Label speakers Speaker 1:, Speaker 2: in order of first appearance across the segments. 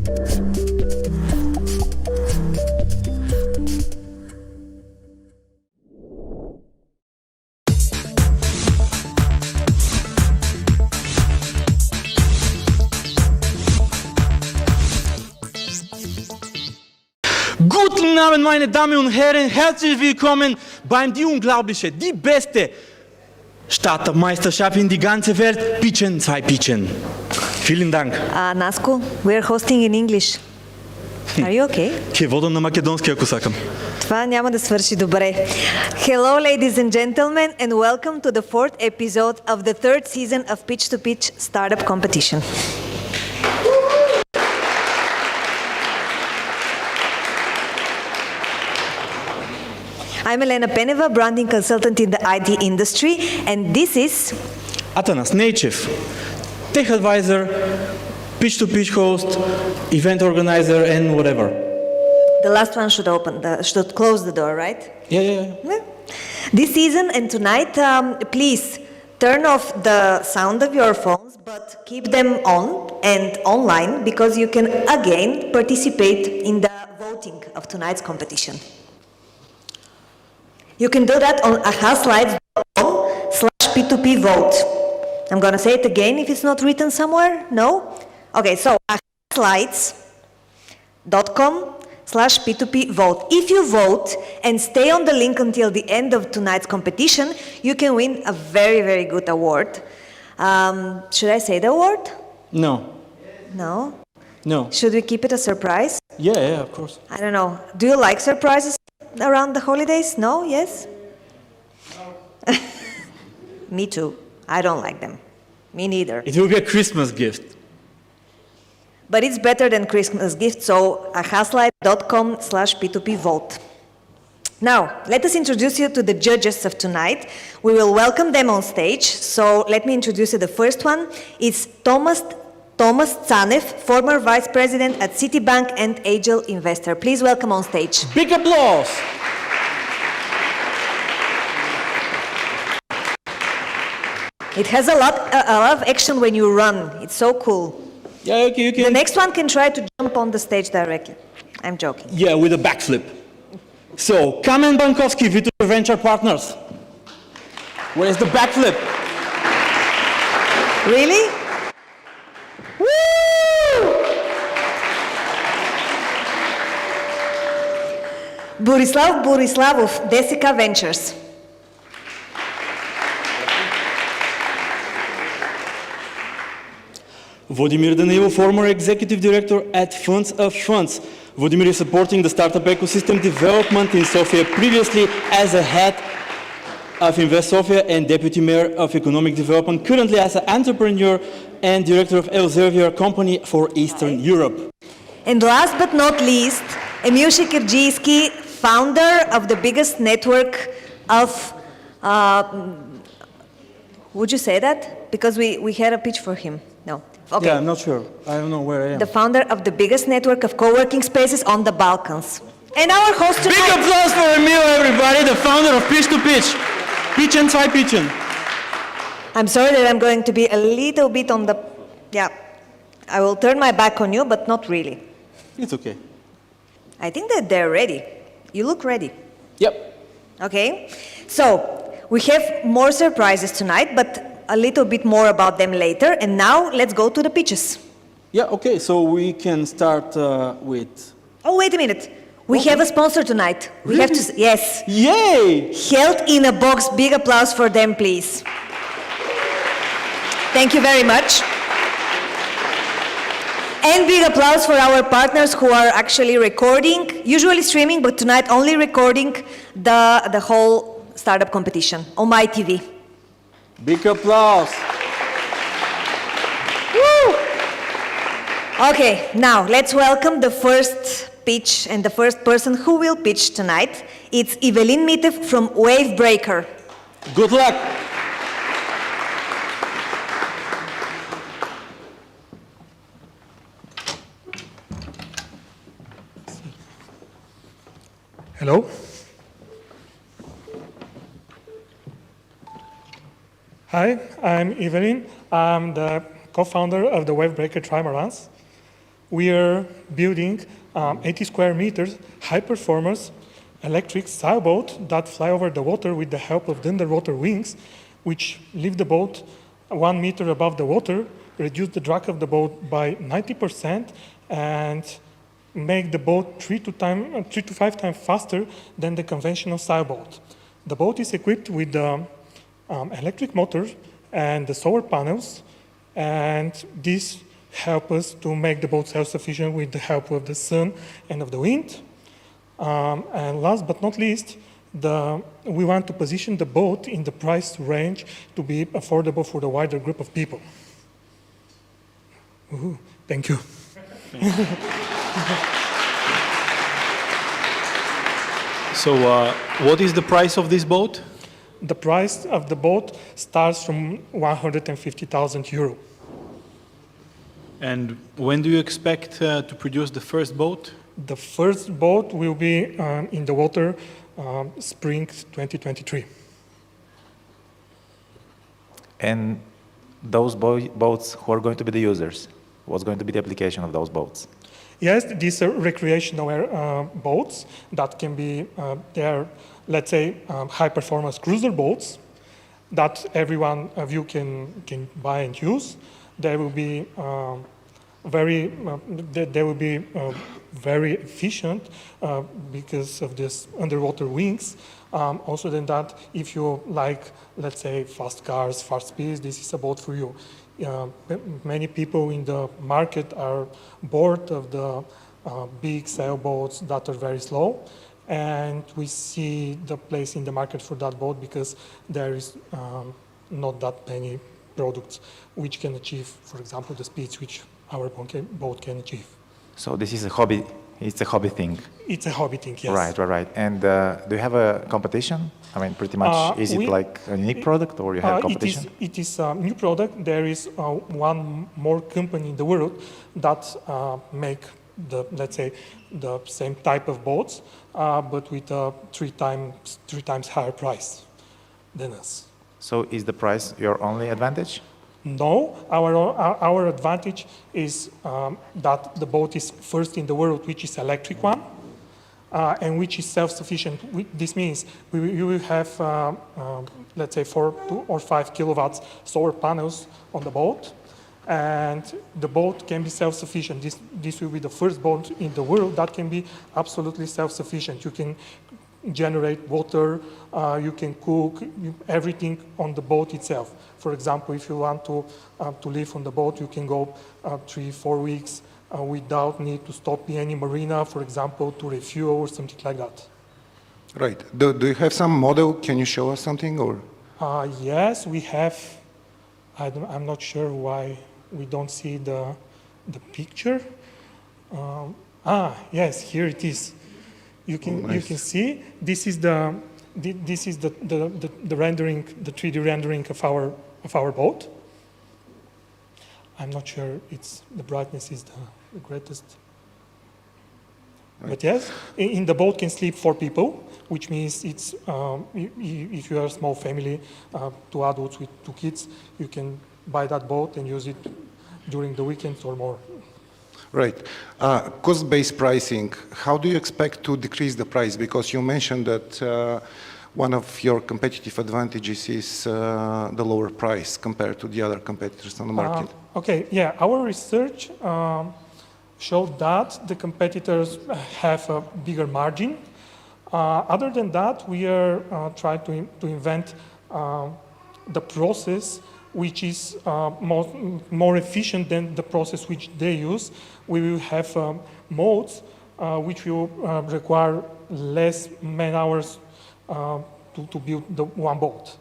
Speaker 1: Guten Abend, meine Damen und Herren, herzlich willkommen beim die unglaubliche, die beste Startup-Meisterschaft in die ganze Welt, Pitch2Pitch. Vielen Dank.
Speaker 2: Nasco, we are hosting in English. Are you okay?
Speaker 1: Ќе водам на македонски ако сакам.
Speaker 2: Това няма да свърши добре. Hello, ladies and gentlemen, and welcome to the fourth episode of the third season of Pitch2Pitch Startup Competition. I'm Elena Peneva, branding consultant in the IT industry, and this is
Speaker 1: Atanas Nechev, tech advisor, Pitch2Pitch host, event organizer, and whatever.
Speaker 2: The last one should close the door, right?
Speaker 1: Yeah.
Speaker 2: This season and tonight, please turn off the sound of your phones, but keep them on and online because you can again participate in the voting of tonight's competition. You can do that on ahaslides.com/P2P vote. I'm going to say it again if it's not written somewhere. No? Okay, so ahaslides.com/P2P vote. If you vote and stay on the link until the end of tonight's competition, you can win a very, very good award. Should I say the award?
Speaker 1: No.
Speaker 2: No?
Speaker 1: No.
Speaker 2: Should we keep it a surprise?
Speaker 1: Yeah, of course.
Speaker 2: I don't know. Do you like surprises around the holidays? No? Yes? No. Me too. I don't like them. Me neither.
Speaker 1: It will be a Christmas gift.
Speaker 2: But it's better than Christmas gift, so ahaslight.com/P2P vote. Now, let us introduce you to the judges of tonight. We will welcome them on stage. So let me introduce you. The first one is Thomas Tsanev, former vice president at Citibank and Angel Investor. Please welcome on stage.
Speaker 1: Big applause.
Speaker 2: It has a lot of action when you run. It's so cool.
Speaker 1: Yeah, okay, you can.
Speaker 2: The next one can try to jump on the stage directly. I'm joking.
Speaker 1: Yeah, with a backflip. So, Kamen Bankovski, Vitosha Venture Partners. Where's the backflip?
Speaker 2: Really? Woo! Borislavov, Desica Ventures.
Speaker 1: Vladimir Danaiilov, former executive director at Funds of Funds. Vladimir is supporting the startup ecosystem development in Sofia, previously as a head of InvestSofia and Deputy Mayor of Economic Development, currently as an entrepreneur and director of Elsevier company for Eastern Europe.
Speaker 2: And last but not least, Emil Shekerdzhiiski, founder of the biggest network of, would you say that? Because we had a pitch for him. No. Okay.
Speaker 1: Yeah, I'm not sure. I don't know where I am.
Speaker 2: The founder of the biggest network of co-working spaces on the Balkans. And our host tonight...
Speaker 1: Big applause for Emil, everybody, the founder of Pitch2Pitch. Pitch2Pitch.
Speaker 2: I'm sorry that I'm going to be a little bit on the... Yeah, I will turn my back on you, but not really.
Speaker 1: It's okay.
Speaker 2: I think that they're ready. You look ready.
Speaker 1: Yep.
Speaker 2: Okay, so we have more surprises tonight, but a little bit more about them later. And now let's go to the pitches.
Speaker 1: Yeah, okay, so we can start with...
Speaker 2: Oh, wait a minute. We have a sponsor tonight. We have to... Yes.
Speaker 1: Yay!
Speaker 2: Health in a Box. Big applause for them, please. Thank you very much. And big applause for our partners who are actually recording, usually streaming, but tonight only recording the whole startup competition on my TV.
Speaker 1: Big applause.
Speaker 2: Woo! Okay, now let's welcome the first pitch and the first person who will pitch tonight. It's Ivelin Mitev from Wavebreaker.
Speaker 1: Good luck.
Speaker 3: Hello. Hi, I'm Ivelin. I'm the co-founder of the Wavebreaker Trimarans. we are building 80 square meters high-performance electric sailboat that fly over the water with the help of the underwater wings, which lift the boat 1 meter above the water, reduce the drag of the boat by 90%, and make the boat 3 to 5 times faster than the conventional sailboat. The boat is equipped with the electric motor and the solar panels, and this helps us to make the boat self-sufficient with the help of the sun and of the wind. And last but not least, we want to position the boat in the price range to be affordable for the wider group of people. Thank you.
Speaker 4: So what is the price of this boat?
Speaker 3: The price of the boat starts from 150,000 euro.
Speaker 4: And when do you expect to produce the first boat?
Speaker 3: The first boat will be in the water spring 2023.
Speaker 5: And those boats, who are going to be the users? What's going to be the application of those boats?
Speaker 3: Yes, these are recreational boats that can be, they're, let's say, high-performance cruiser boats that everyone of you can buy and use. They will be very efficient because of this underwater wings. Also than that, if you like, let's say, fast cars, fast speeds, this is a boat for you. Many people in the market are bored of the big sailboats that are very slow, and we see the place in the market for that boat because there is not that many products which can achieve, for example, the speeds which our boat can achieve.
Speaker 5: So this is a hobby, it's a hobby thing?
Speaker 3: It's a hobby thing, yes.
Speaker 5: Right. And do you have a competition? I mean, pretty much, is it like a unique product or you have competition?
Speaker 3: It is a new product. There is one more company in the world that make let's say, the same type of boats, but with a three times higher price than us.
Speaker 5: So is the price your only advantage?
Speaker 3: No, our advantage is that the boat is first in the world, which is electric one, and which is self-sufficient. This means you will have, let's say, 2 or 5 kilowatts solar panels on the boat, and the boat can be self-sufficient. This will be the first boat in the world that can be absolutely self-sufficient. You can generate water, you can cook, everything on the boat itself. For example, if you want to live on the boat, you can go 3-4 weeks without need to stop in any marina, for example, to refuel or something like that.
Speaker 6: Right. Do you have some model? Can you show us something? Or?
Speaker 3: Yes, we have. I'm not sure why we don't see the picture. Yes, here it is. You can see this is the rendering, the 3D rendering of our boat. I'm not sure the brightness is the greatest. Right. But yes, in the boat can sleep 4 people, which means it's if you are a small family, 2 adults with 2 kids, you can buy that boat and use it during the weekends or more.
Speaker 6: Right. Cost-based pricing, how do you expect to decrease the price? Because you mentioned that one of your competitive advantages is the lower price compared to the other competitors on the market.
Speaker 3: Okay, yeah, our research showed that the competitors have a bigger margin. Other than that, we are trying to invent the process which is more efficient than the process which they use. We will have modes which will require less man hours to build the one boat.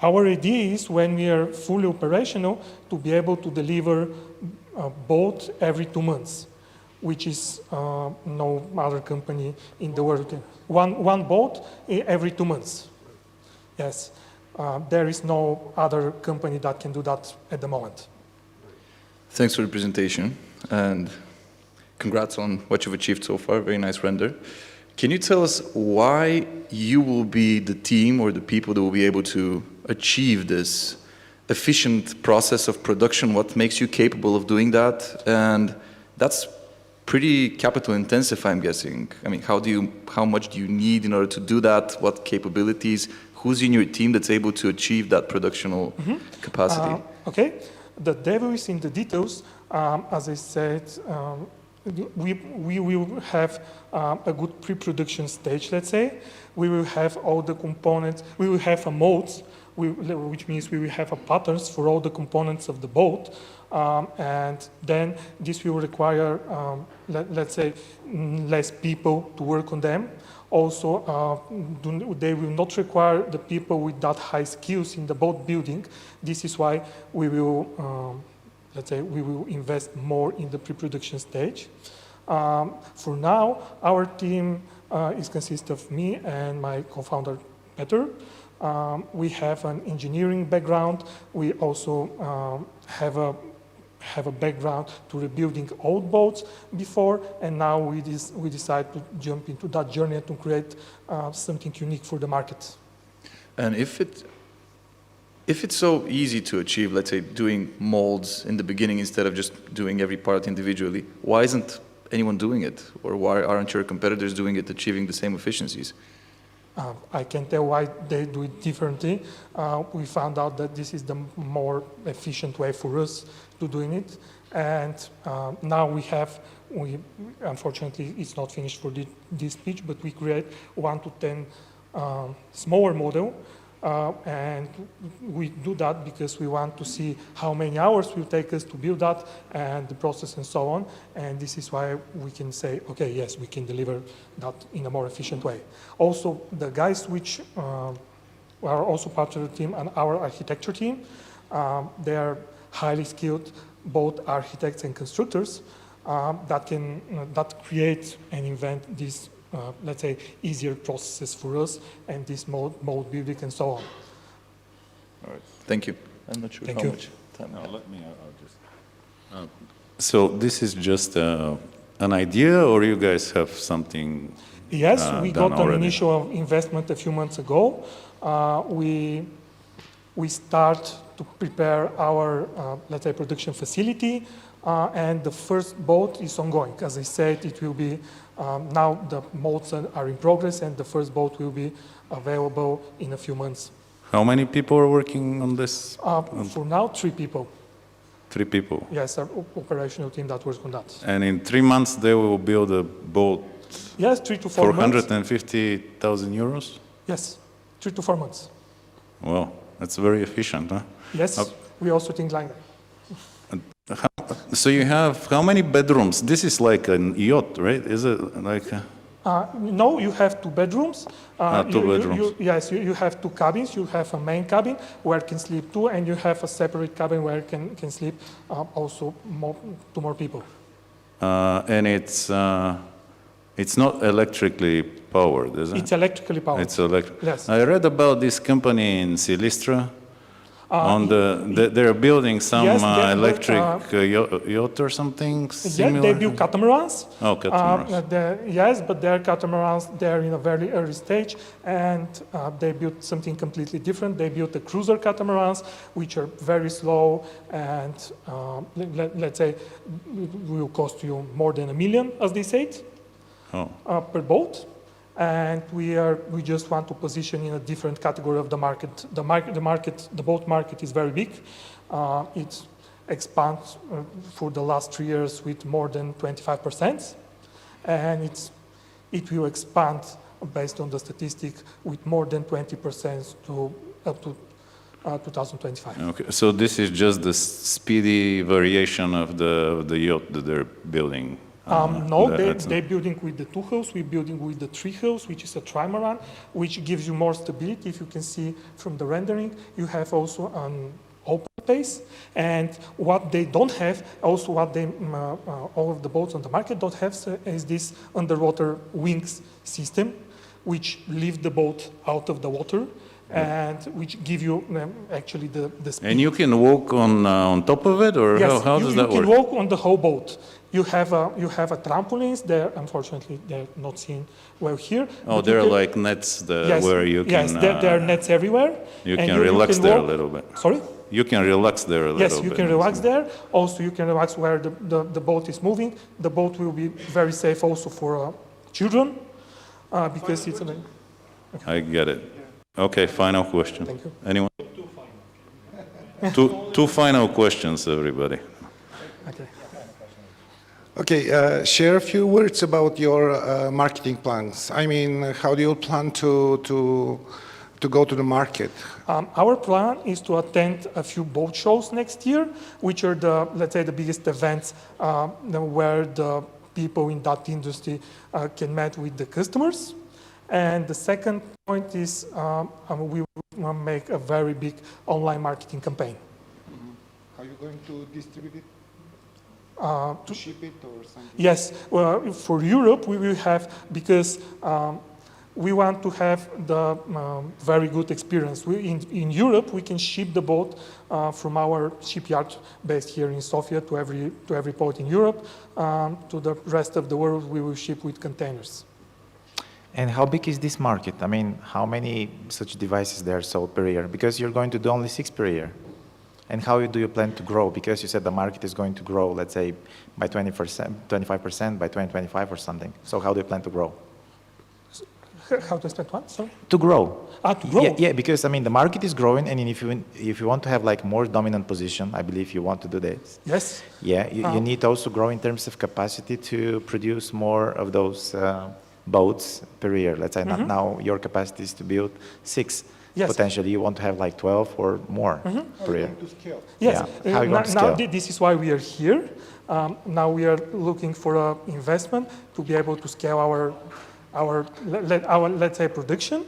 Speaker 3: Our idea is, when we are fully operational, to be able to deliver a boat every 2 months, which is no other company in the world. One boat every 2 months. Yes. There is no other company that can do that at the moment.
Speaker 7: Thanks for the presentation, and congrats on what you've achieved so far. Very nice render. Can you tell us why you will be the team or the people that will be able to achieve this efficient process of production? What makes you capable of doing that? And that's pretty capital intensive, I'm guessing. I mean, how much do you need in order to do that? What capabilities? Who's in your team that's able to achieve that productional capacity?
Speaker 3: Okay, the devil is in the details. As I said, we will have a good pre-production stage, let's say. We will have all the components. We will have a molds, which means we will have a patterns for all the components of the boat. And then this will require, let's say, less people to work on them. Also, they will not require the people with that high skills in the boat building. This is why we will, let's say, we will invest more in the pre-production stage. For now, our team consists of me and my co-founder, Petr. We have an engineering background. We also have a background to rebuilding old boats before, and now we decide to jump into that journey to create something unique for the market.
Speaker 7: And if it's so easy to achieve, let's say, doing molds in the beginning instead of just doing every part individually, why isn't anyone doing it? Or why aren't your competitors doing it, achieving the same efficiencies?
Speaker 3: I can't tell why they do it differently. We found out that this is the more efficient way for us to doing it. And now we unfortunately, it's not finished for this pitch, but we create 1 to 10 smaller model. And we do that because we want to see how many hours it will take us to build that and the process and so on. And this is why we can say, okay, yes, we can deliver that in a more efficient way. Also, the guys which are also part of the team and our architecture team, they are highly skilled, both architects and constructors that create and invent these let's say, easier processes for us and this mode building and so on.
Speaker 7: All right, thank you. I'm not sure
Speaker 3: Thank
Speaker 7: how
Speaker 3: you.
Speaker 7: much time.
Speaker 8: No, let me, I'll just. So this is just an idea, or you guys have something?
Speaker 3: Yes, we
Speaker 8: done
Speaker 3: got an
Speaker 8: already?
Speaker 3: initial investment a few months ago. We start to prepare our, let's say, production facility, and the first boat is ongoing. As I said, it will be, now the molds are in progress, and the first boat will be available in a few months.
Speaker 8: How many people are working on this?
Speaker 3: For now, 3 people.
Speaker 8: 3 people.
Speaker 3: Yes, our operational team that works on that.
Speaker 8: And in 3 months, they will build a boat
Speaker 3: Yes, 3 to 4
Speaker 8: for
Speaker 3: months.
Speaker 8: 150,000 euros?
Speaker 3: Yes, 3 to 4 months.
Speaker 8: Well, that's very efficient, huh?
Speaker 3: Yes, we also think like that.
Speaker 8: So you have how many bedrooms? This is like a yacht, right? Is it like a...
Speaker 3: No, you have 2 bedrooms.
Speaker 8: 2 bedrooms.
Speaker 3: Yes, you have 2 cabins. You have a main cabin where can sleep 2, and you have a separate cabin where can sleep also 2 more people.
Speaker 8: And it's not electrically powered, is it?
Speaker 3: It's electrically powered.
Speaker 8: It's electric.
Speaker 3: Yes.
Speaker 8: I read about this company in Silistra. They're building some
Speaker 3: yes,
Speaker 8: electric yacht or something similar.
Speaker 3: Yeah, they build catamarans.
Speaker 8: Oh, catamarans.
Speaker 3: Yes, but their catamarans, they're in a very early stage, and they built something completely different. They built the cruiser catamarans, which are very slow, and let's say will cost you more than $1 million, as they said, per boat. And we just want to position in a different category of the market. The boat market is very big. It expands for the last 3 years with more than 25%, and it will expand based on the statistic with more than 20% to up to 2025.
Speaker 8: Okay, so this is just the speedy variation of the yacht that they're building.
Speaker 3: No, they're building with the 2 hulls. We're building with the 3 hulls, which is a trimaran, which gives you more stability. If you can see from the rendering, you have also an open space. And what they don't have, also what all of the boats on the market don't have, is this underwater wings system, which lift the boat out of the water, and which give you actually the speed.
Speaker 8: And you can walk on top of it, or
Speaker 3: yes,
Speaker 8: how does that work?
Speaker 3: You can walk on the whole boat. You have a trampolines. There, unfortunately, they're not seen well here.
Speaker 8: Oh, there are like nets
Speaker 3: yes,
Speaker 8: where you can...
Speaker 3: Yes, there are nets everywhere.
Speaker 8: You can relax there a little bit.
Speaker 3: Sorry?
Speaker 8: you can relax there a little
Speaker 3: Yes,
Speaker 8: bit.
Speaker 3: you can relax there. Also, you can relax where the boat is moving. The boat will be very safe also for children because it's a...
Speaker 8: I get it. Okay, final question.
Speaker 3: Thank you.
Speaker 8: Anyone? Two final questions, everybody.
Speaker 3: Okay.
Speaker 6: Okay, share a few words about your marketing plans. I mean, how do you plan to go to the market?
Speaker 3: Our plan is to attend a few boat shows next year, which are the, let's say, the biggest events where the people in that industry can meet with the customers. And the second point is we will make a very big online marketing campaign.
Speaker 6: How are you going to distribute it? To ship it or something?
Speaker 3: Yes, well, for Europe we will have, because we want to have the very good experience. In Europe we can ship the boat from our shipyard based here in Sofia to every port in Europe. To the rest of the world we will ship with containers.
Speaker 5: And how big is this market? I mean, how many such devices there are sold per year? Because you're going to do only 6 per year. And how do you plan to grow? Because you said the market is going to grow, let's say, by 20%, 25% by 2025 or something. So how do you plan to grow?
Speaker 3: How to expect what? Sorry?
Speaker 5: To grow.
Speaker 3: To grow?
Speaker 5: Yeah, because I mean the market is growing, and if you want to have like more dominant position, I believe you want to do this.
Speaker 3: Yes.
Speaker 5: Yeah, you need to also grow in terms of capacity to produce more of those boats per year. Let's say now your capacity is to build 6.
Speaker 3: Yes.
Speaker 5: Potentially you want to have like 12 or more per year.
Speaker 6: To scale.
Speaker 3: Yes.
Speaker 5: Yeah. How are you going to
Speaker 3: Now
Speaker 5: scale?
Speaker 3: this is why we are here. Now we are looking for an investment to be able to scale our let's say production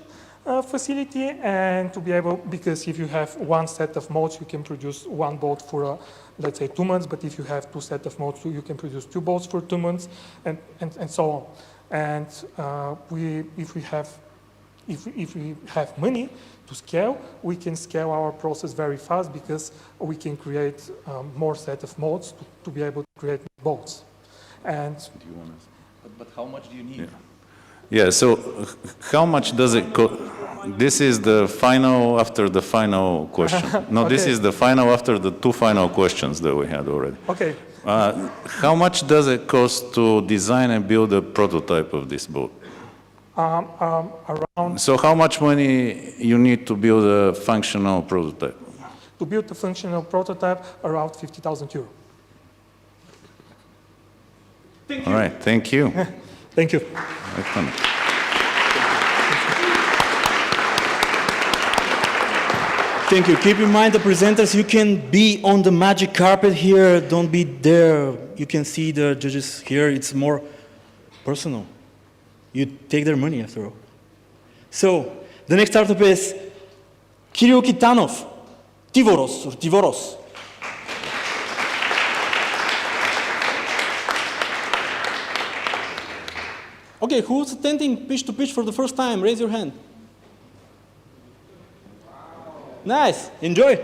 Speaker 3: facility, and to be able, because if you have one set of modes, you can produce one boat for let's say 2 months. But if you have 2 sets of modes, you can produce 2 boats for 2 months, and so on. And if we have money to scale, we can scale our process very fast, because we can create more set of modes to be able to create boats. And
Speaker 7: But how much do you need?
Speaker 8: Yeah, so how much does it cost? This is the final after the final question. No, this
Speaker 3: Okay.
Speaker 8: is the final after the 2 final questions that we had already.
Speaker 3: okay,
Speaker 8: How much does it cost to design and build a prototype of this boat?
Speaker 3: around
Speaker 8: So how much money you need to build a functional prototype?
Speaker 3: to build a functional prototype, around 50,000 euro.
Speaker 8: All right, thank you.
Speaker 3: Thank you.
Speaker 8: Excellent.
Speaker 1: Thank you. Keep in mind, the presenters, you can be on the magic carpet here. Don't be there. You can see the judges here. It's more personal. You take their money, after all. So, the next startup is Kiril Kitanov, Tivoros, or Tivoros. Okay, who's attending Pitch2Pitch for the first time? Raise your hand. Nice, enjoy.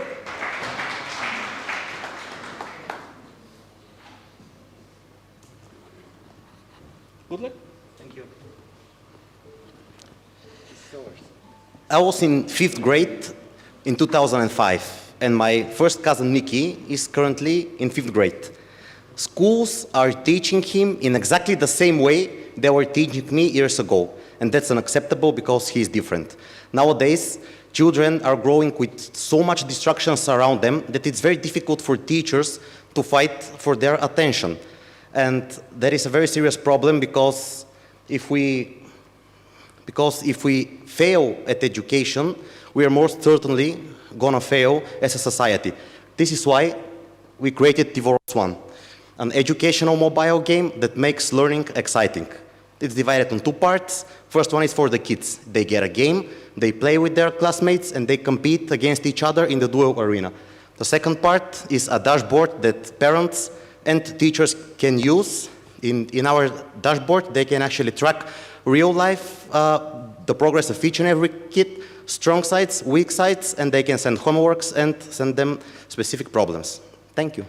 Speaker 1: Good luck.
Speaker 9: Thank you. I was in 5th grade in 2005, and my first cousin Nikki is currently in 5th grade. Schools are teaching him in exactly the same way they were teaching me years ago, and that's unacceptable because he is different. Nowadays, children are growing with so much distractions around them that it's very difficult for teachers to fight for their attention. And that is a very serious problem, because if we fail at education, we are most certainly gonna fail as a society. This is why we created Tivoros One, an educational mobile game that makes learning exciting. It's divided in 2 parts. First one is for the kids. They get a game, they play with their classmates, and they compete against each other in the duel arena. The second part is a dashboard that parents and teachers can use. In our dashboard, they can actually track real life, the progress of each and every kid, strong sides, weak sides, and they can send homeworks and send them specific problems. Thank you.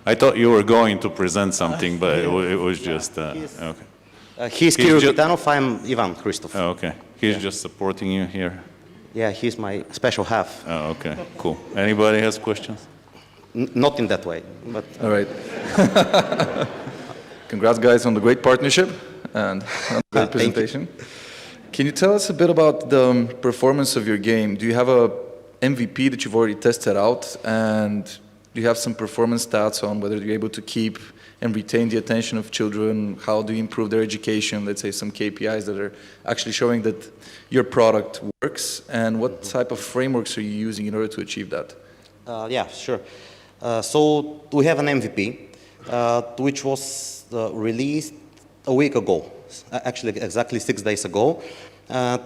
Speaker 8: I thought you were going to present something, but it was just, okay.
Speaker 9: He's Kiril Kitanov, I'm Ivan Christoph.
Speaker 8: Oh, okay. He's just supporting you here.
Speaker 9: Yeah, he's my special half.
Speaker 8: Oh, okay, cool. Anybody has questions?
Speaker 9: Not in that way, but...
Speaker 7: All right. Congrats, guys, on the great partnership and on the great presentation. Can you tell us a bit about the performance of your game? Do you have a MVP that you've already tested out? And do you have some performance stats on whether you're able to keep and retain the attention of children? How do you improve their education? Let's say some KPIs that are actually showing that your product works. And what type of frameworks are you using in order to achieve that?
Speaker 9: Yeah, sure. So we have an MVP, which was released a week ago, actually exactly 6 days ago.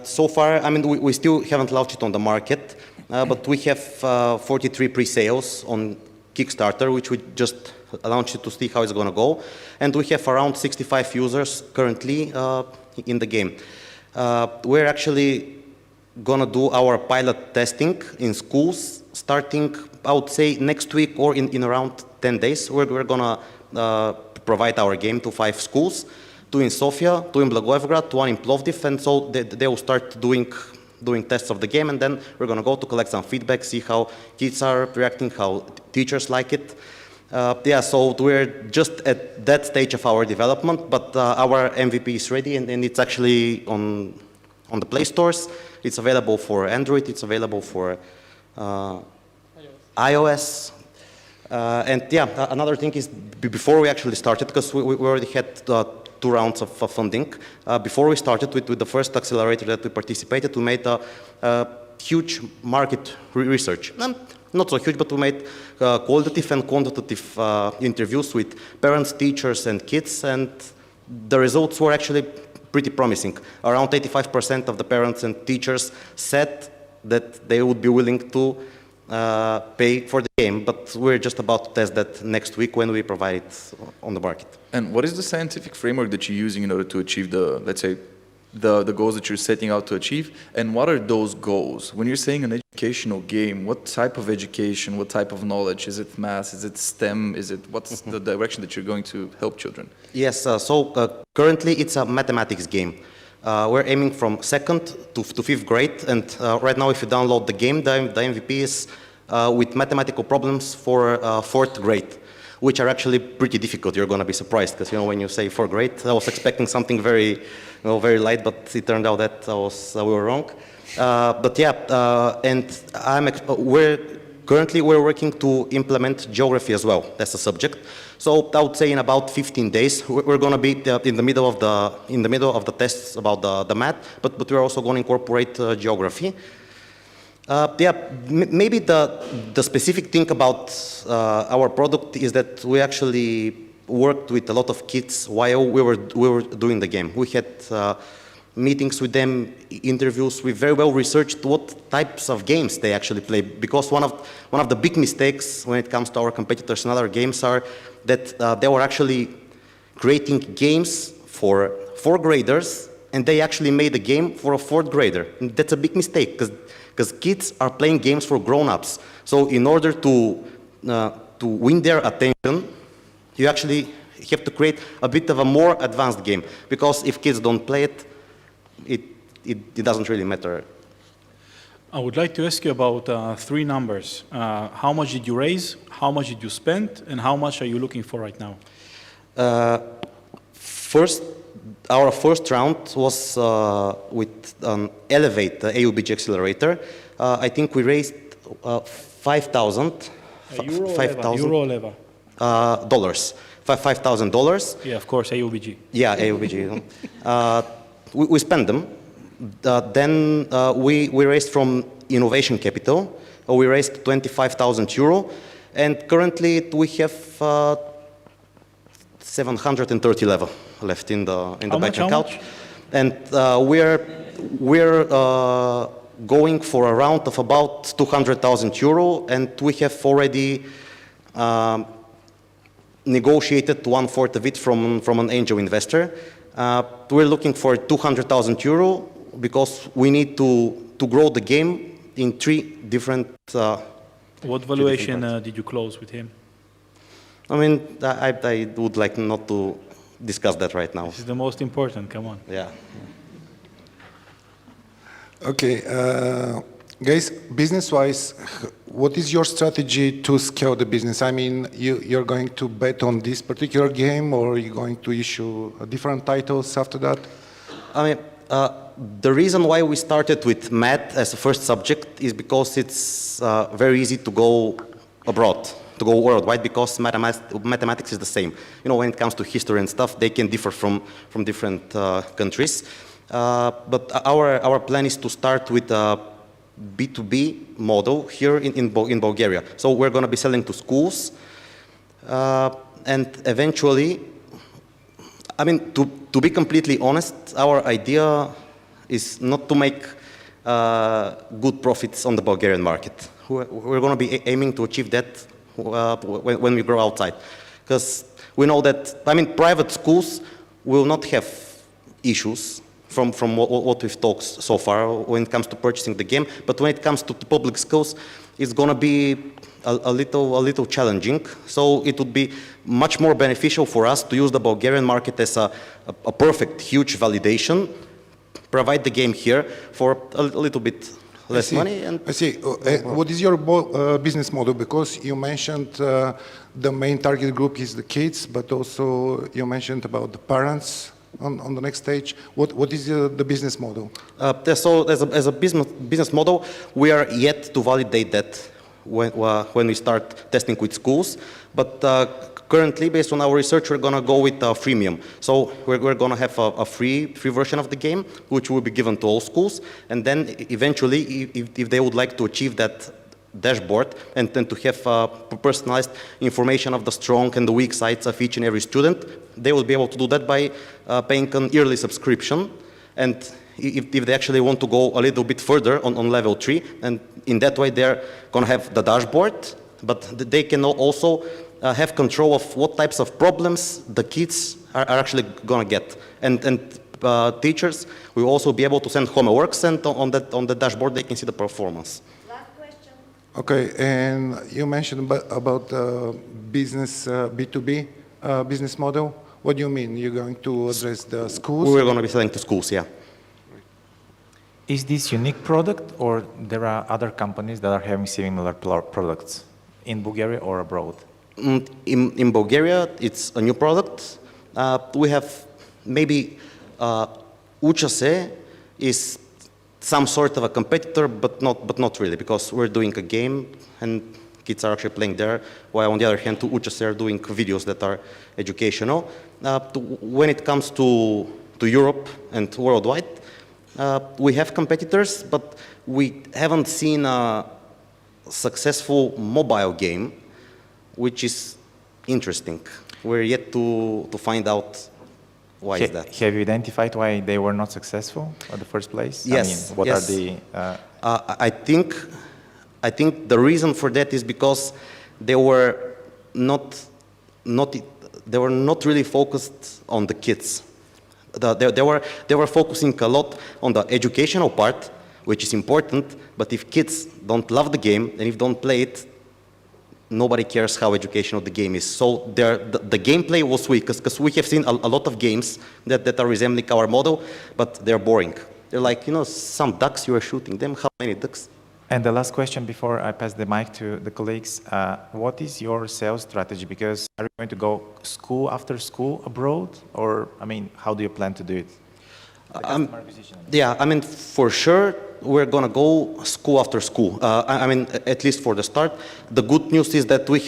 Speaker 9: So far, I mean, we still haven't launched it on the market, but we have 43 pre-sales on Kickstarter, which we just launched it to see how it's going to go. And we have around 65 users currently in the game. We're actually going to do our pilot testing in schools starting, I would say, next week or in around 10 days. We're going to provide our game to 5 schools, 2 in Sofia, 2 in Blagoevgrad, 1 in Plovdiv, and so they will start doing tests of the game, and then we're going to go to collect some feedback, see how kids are reacting, how teachers like it. Yeah, so we're just at that stage of our development, but our MVP is ready, and it's actually on the Play stores. It's available for Android, it's available for iOS. And yeah, another thing is, before we actually started, because we already had 2 rounds of funding, before we started with the first accelerator that we participated, we made a huge market research. Not so huge, but we made qualitative and quantitative interviews with parents, teachers, and kids, and the results were actually pretty promising. Around 85% of the parents and teachers said that they would be willing to pay for the game, but we're just about to test that next week when we provide it on the market.
Speaker 7: And what is the scientific framework that you're using in order to achieve the, let's say, the goals that you're setting out to achieve? And what are those goals? When you're saying an educational game, what type of education, what type of knowledge? Is it math? Is it STEM? What's the direction that you're going to help children?
Speaker 9: Yes, so currently it's a mathematics game. We're aiming from 2nd to 5th grade, and right now if you download the game, the MVP is with mathematical problems for 4th grade, which are actually pretty difficult. You're going to be surprised, because when you say 4th grade, I was expecting something very, very light, but it turned out that we were wrong. But yeah, and we're working to implement geography as well as a subject. So I would say in about 15 days we're going to be in the middle of the tests about the math, but we're also going to incorporate geography. Yeah, maybe the specific thing about our product is that we actually worked with a lot of kids while we were doing the game. We had meetings with them, interviews. We very well researched what types of games they actually play, because one of the big mistakes when it comes to our competitors and other games are that they were actually creating games for 4th graders, and they actually made a game for a 4th grader. And that's a big mistake, because kids are playing games for grown-ups. So in order to win their attention, you actually have to create a bit of a more advanced game, because if kids don't play it, it doesn't really matter.
Speaker 4: I would like to ask you about 3 numbers. How much did you raise, how much did you spend, and how much are you looking for right now?
Speaker 9: Our first round was with an Elevate, the AUBG accelerator. I think we raised 5,000.
Speaker 4: Euro level.
Speaker 9: Dollars. $5,000.
Speaker 4: Yeah, of course, AUBG.
Speaker 9: Yeah, AUBG. We spent them. Then we raised from Innovation Capital. We raised 25,000 euro, and currently we have 730 level left in the bank account. And we're going for a round of about 200,000 euro, and we have already negotiated 1/4 of it from an angel investor. We're looking for 200,000 euro because we need to grow the game in 3 different.
Speaker 4: What valuation did you close with him?
Speaker 9: I mean, I would like not to discuss that right now.
Speaker 4: This is the most important, come on.
Speaker 9: Yeah.
Speaker 6: Okay, guys, business-wise, what is your strategy to scale the business? I mean, you're going to bet on this particular game, or are you going to issue different titles after that?
Speaker 9: I mean, the reason why we started with math as a first subject is because it's very easy to go abroad, to go worldwide, because mathematics is the same. You know, when it comes to history and stuff, they can differ from different countries. But our plan is to start with a B2B model here in Bulgaria. So we're going to be selling to schools, and eventually, I mean, to be completely honest, our idea is not to make good profits on the Bulgarian market. We're going to be aiming to achieve that when we grow outside. Because we know that, I mean, private schools will not have issues from what we've talked so far when it comes to purchasing the game. But when it comes to the public schools, it's going to be a little challenging. So it would be much more beneficial for us to use the Bulgarian market as a perfect, huge validation, provide the game here for a little bit less money. And
Speaker 6: I see. What is your business model? Because you mentioned the main target group is the kids, but also you mentioned about the parents on the next stage. What is the business model?
Speaker 9: So as a business model, we are yet to validate that when we start testing with schools. But currently, based on our research, we're going to go with freemium. So we're going to have a free version of the game, which will be given to all schools. And then eventually, if they would like to achieve that dashboard and then to have personalized information of the strong and the weak sides of each and every student, they will be able to do that by paying an yearly subscription. And if they actually want to go a little bit further on level 3, and in that way they're going to have the dashboard, but they can also have control of what types of problems the kids are actually going to get. And teachers will also be able to send homeworks, and on the dashboard they can see the performance.
Speaker 6: Okay, and you mentioned about business, B2B business model. What do you mean? You're going to address the schools?
Speaker 9: We're going to be selling to schools, yeah.
Speaker 5: Is this unique product, or there are other companies that are having similar products in Bulgaria or abroad?
Speaker 9: In Bulgaria, it's a new product. We have maybe Uchase is some sort of a competitor, but not really, because we're doing a game and kids are actually playing there, while on the other hand, Uchase are doing videos that are educational. When it comes to Europe and worldwide, we have competitors, but we haven't seen a successful mobile game, which is interesting. We're yet to find out why is that.
Speaker 5: Have you identified why they were not successful at the first place?
Speaker 9: Yes.
Speaker 5: I mean, what are the?
Speaker 9: I think the reason for that is because they were not really focused on the kids. They were focusing a lot on the educational part, which is important. But if kids don't love the game and if don't play it, nobody cares how educational the game is. So the gameplay was weak, because we have seen a lot of games that are resembling our model, but they're boring. They're like, you know, some ducks, you are shooting them. How many ducks?
Speaker 5: And the last question before I pass the mic to the colleagues, what is your sales strategy? Because are you going to go school after school abroad? Or, I mean, how do you plan to do it?
Speaker 9: Yeah, I mean, for sure, we're going to go school after school. I mean, at least for the start. The good news is that we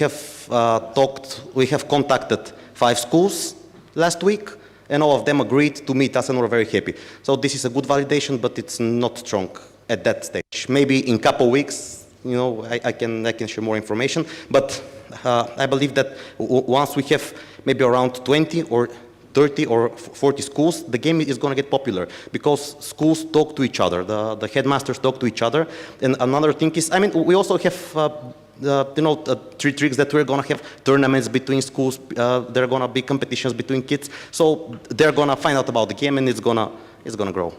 Speaker 9: have contacted 5 schools last week, and all of them agreed to meet us, and we're very happy. So this is a good validation, but it's not strong at that stage. Maybe in a couple weeks, you know, I can share more information. But I believe that once we have maybe around 20 or 30 or 40 schools, the game is going to get popular, because schools talk to each other, the headmasters talk to each other. And another thing is, I mean, we also have, you know, 3 tricks that we're going to have tournaments between schools, there are going to be competitions between kids, so they're going to find out about the game, and it's going to grow.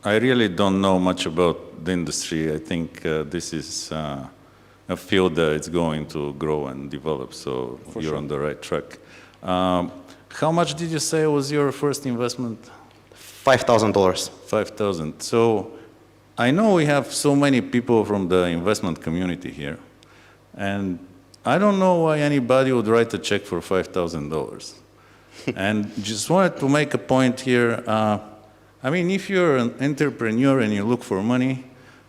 Speaker 8: I really don't know much about the industry. I think this is feel that it's going to grow and develop, so you're on the right track. How much did you say was your first investment?
Speaker 9: $5,000.
Speaker 8: 5,000. So I know we have so many people from the investment community here, and I don't know why anybody would write a check for $5,000. And just wanted to make a point here. I mean, if you're an entrepreneur and you look for money,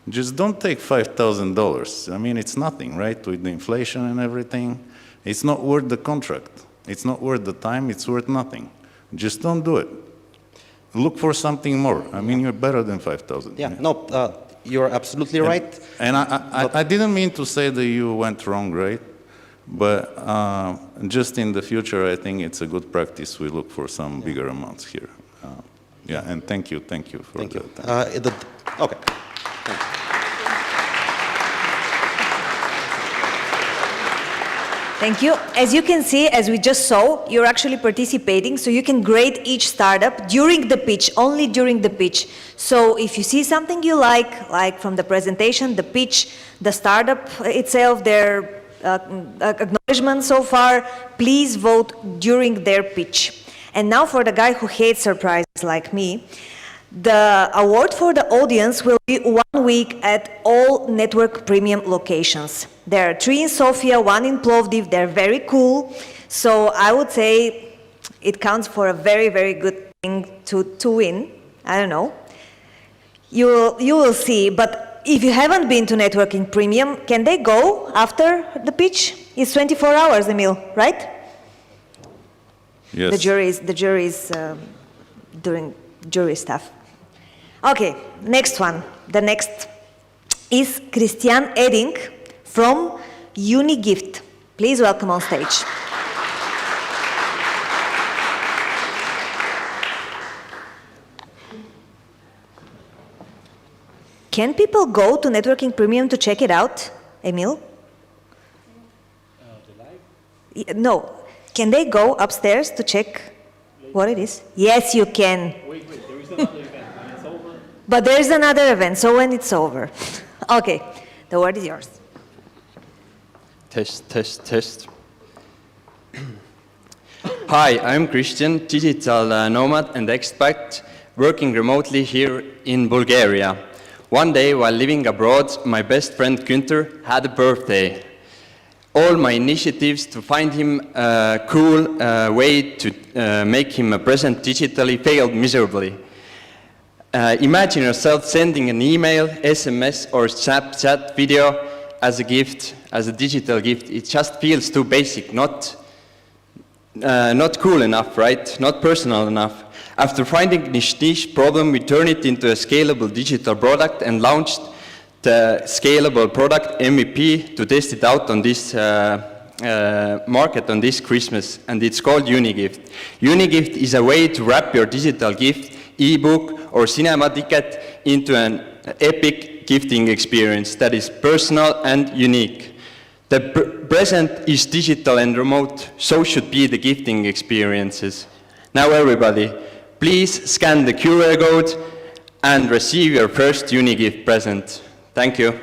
Speaker 8: just don't take $5,000. I mean, it's nothing, right? With the inflation and everything, it's not worth the contract. It's not worth the time. It's worth nothing. Just don't do it. Look for something more. I mean, you're better than 5,000.
Speaker 9: Yeah, no, you're absolutely right.
Speaker 8: And I didn't mean to say that you went wrong, right? But just in the future, I think it's a good practice. We look for some bigger amounts here. Yeah, and thank you for that.
Speaker 9: Okay.
Speaker 2: Thank you. As you can see, as we just saw, you're actually participating, so you can grade each startup during the pitch, only during the pitch. So if you see something you like from the presentation, the pitch, the startup itself, their acknowledgement so far, please vote during their pitch. And now for the guy who hates surprises like me, the award for the audience will be 1 week at all network premium locations. There are 3 in Sofia, 1 in Plovdiv. They're very cool. So I would say it counts for a very, very good thing to win. I don't know. You will see. But if you haven't been to networking premium, can they go after the pitch? It's 24 hours, Emil, right?
Speaker 8: Yes.
Speaker 2: The jury is doing jury stuff. Okay, next one. The next is Kristian Eding from UniGift. Please welcome on stage. Can people go to Networking Premium to check it out, Emil? No. Can they go upstairs to check what it is? Yes, you can.
Speaker 4: Wait, there is another event. When it's over.
Speaker 2: But there's another event, so when it's over. Okay, the word is yours.
Speaker 10: Test. Hi, I'm Kristian, digital nomad and expat, working remotely here in Bulgaria. One day, while living abroad, my best friend Günther had a birthday. All my initiatives to find him a cool way to make him a present digitally failed miserably. Imagine yourself sending an email, SMS, or Snapchat video as a gift, as a digital gift. It just feels too basic, not cool enough, right? Not personal enough. After finding this niche problem, we turned it into a scalable digital product and launched the scalable product MVP to test it out on this market on this Christmas, and it's called UniGift. UniGift is a way to wrap your digital gift, ebook, or cinema ticket into an epic gifting experience that is personal and unique. The present is digital and remote, so should be the gifting experiences. Now everybody, please scan the QR code and receive your first UniGift present. Thank you.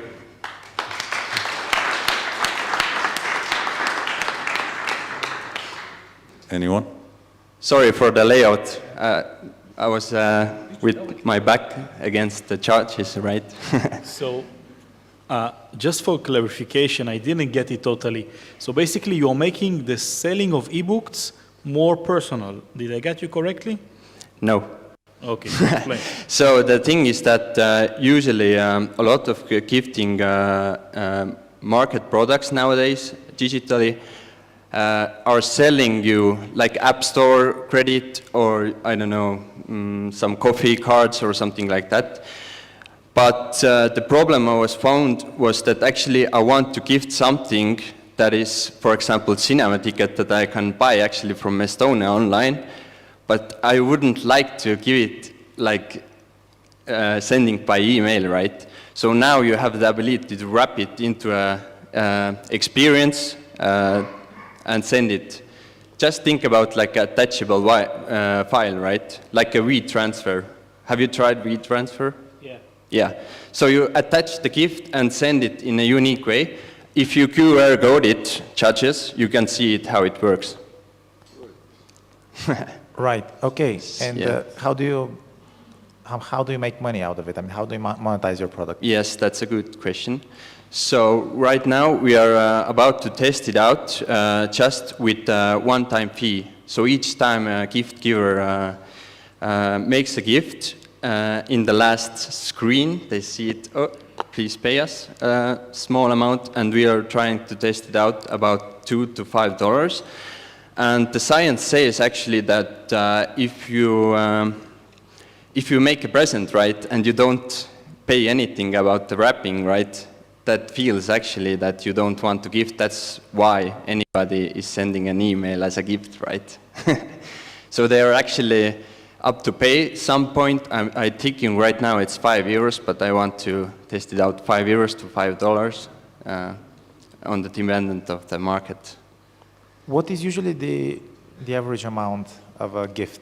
Speaker 8: Anyone?
Speaker 10: Sorry for the layout. I was with my back against the charges, right?
Speaker 4: So, just for clarification, I didn't get it totally. So basically, you're making the selling of ebooks more personal. Did I get you correctly?
Speaker 10: No.
Speaker 4: Okay, explain.
Speaker 10: So the thing is that usually a lot of gifting market products nowadays, digitally, are selling you like App Store credit or, I don't know, some coffee cards or something like that. But the problem I was found was that actually I want to gift something that is, for example, cinema ticket that I can buy actually from Estonia online, but I wouldn't like to give it like sending by email, right? So now you have the ability to wrap it into a experience and send it. Just think about like a touchable file, right? Like a WeTransfer. Have you tried WeTransfer?
Speaker 4: Yeah.
Speaker 10: Yeah. So you attach the gift and send it in a unique way. if you QR code it, judges, you can see it, how it works.
Speaker 5: Right. Okay. And
Speaker 10: Yeah.
Speaker 5: how do you make money out of it? I mean, how do you monetize your product?
Speaker 10: Yes, that's a good question. So right now we are about to test it out just with one-time fee. So each time a gift giver makes a gift, in the last screen they see it, oh, please pay us a small amount, and we are trying to test it out about $2 to $5. And the science says actually that if you make a present, right, and you don't pay anything about the wrapping, right, that feels actually that you don't want to gift. That's why anybody is sending an email as a gift, right? So they are actually up to pay some point. I'm thinking right now it's €5, but I want to test it out, €5 to $5 on the dependent of the market.
Speaker 5: What is usually the average amount of a gift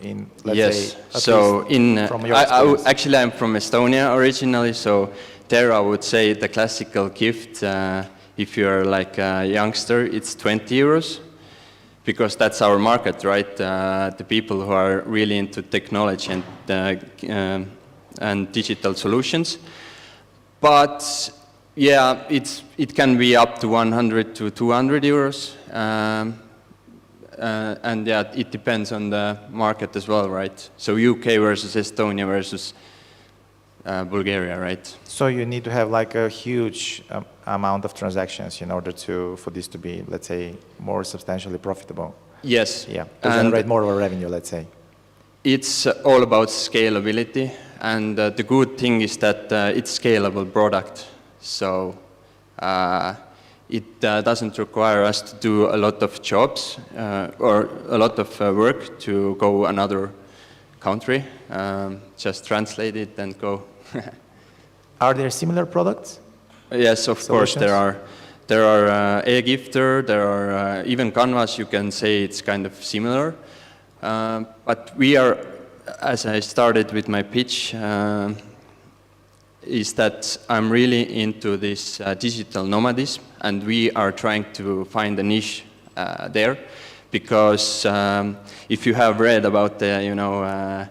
Speaker 5: in, let's
Speaker 10: Yes,
Speaker 5: say, at
Speaker 10: so
Speaker 5: least
Speaker 10: in,
Speaker 5: from your experience?
Speaker 10: actually I'm from Estonia originally, so there I would say the classical gift, if you're like a youngster, it's €20, because that's our market, right? The people who are really into technology and digital solutions. But yeah, it can be up to 100 to €200. And yeah, it depends on the market as well, right? So UK versus Estonia versus Bulgaria, right?
Speaker 5: So you need to have like a huge amount of transactions in order for this to be, let's say, more substantially profitable.
Speaker 10: Yes.
Speaker 5: Yeah, to generate more of a revenue, let's say.
Speaker 10: It's all about scalability, and the good thing is that it's scalable product. So it doesn't require us to do a lot of jobs or a lot of work to go another country. Just translate it and go.
Speaker 5: Are there similar products?
Speaker 10: Yes, of course there are. There are e-gifter, there are even Canvas, you can say it's kind of similar. But we are, as I started with my pitch, is that I'm really into this digital nomadism, and we are trying to find a niche there, because if you have read about the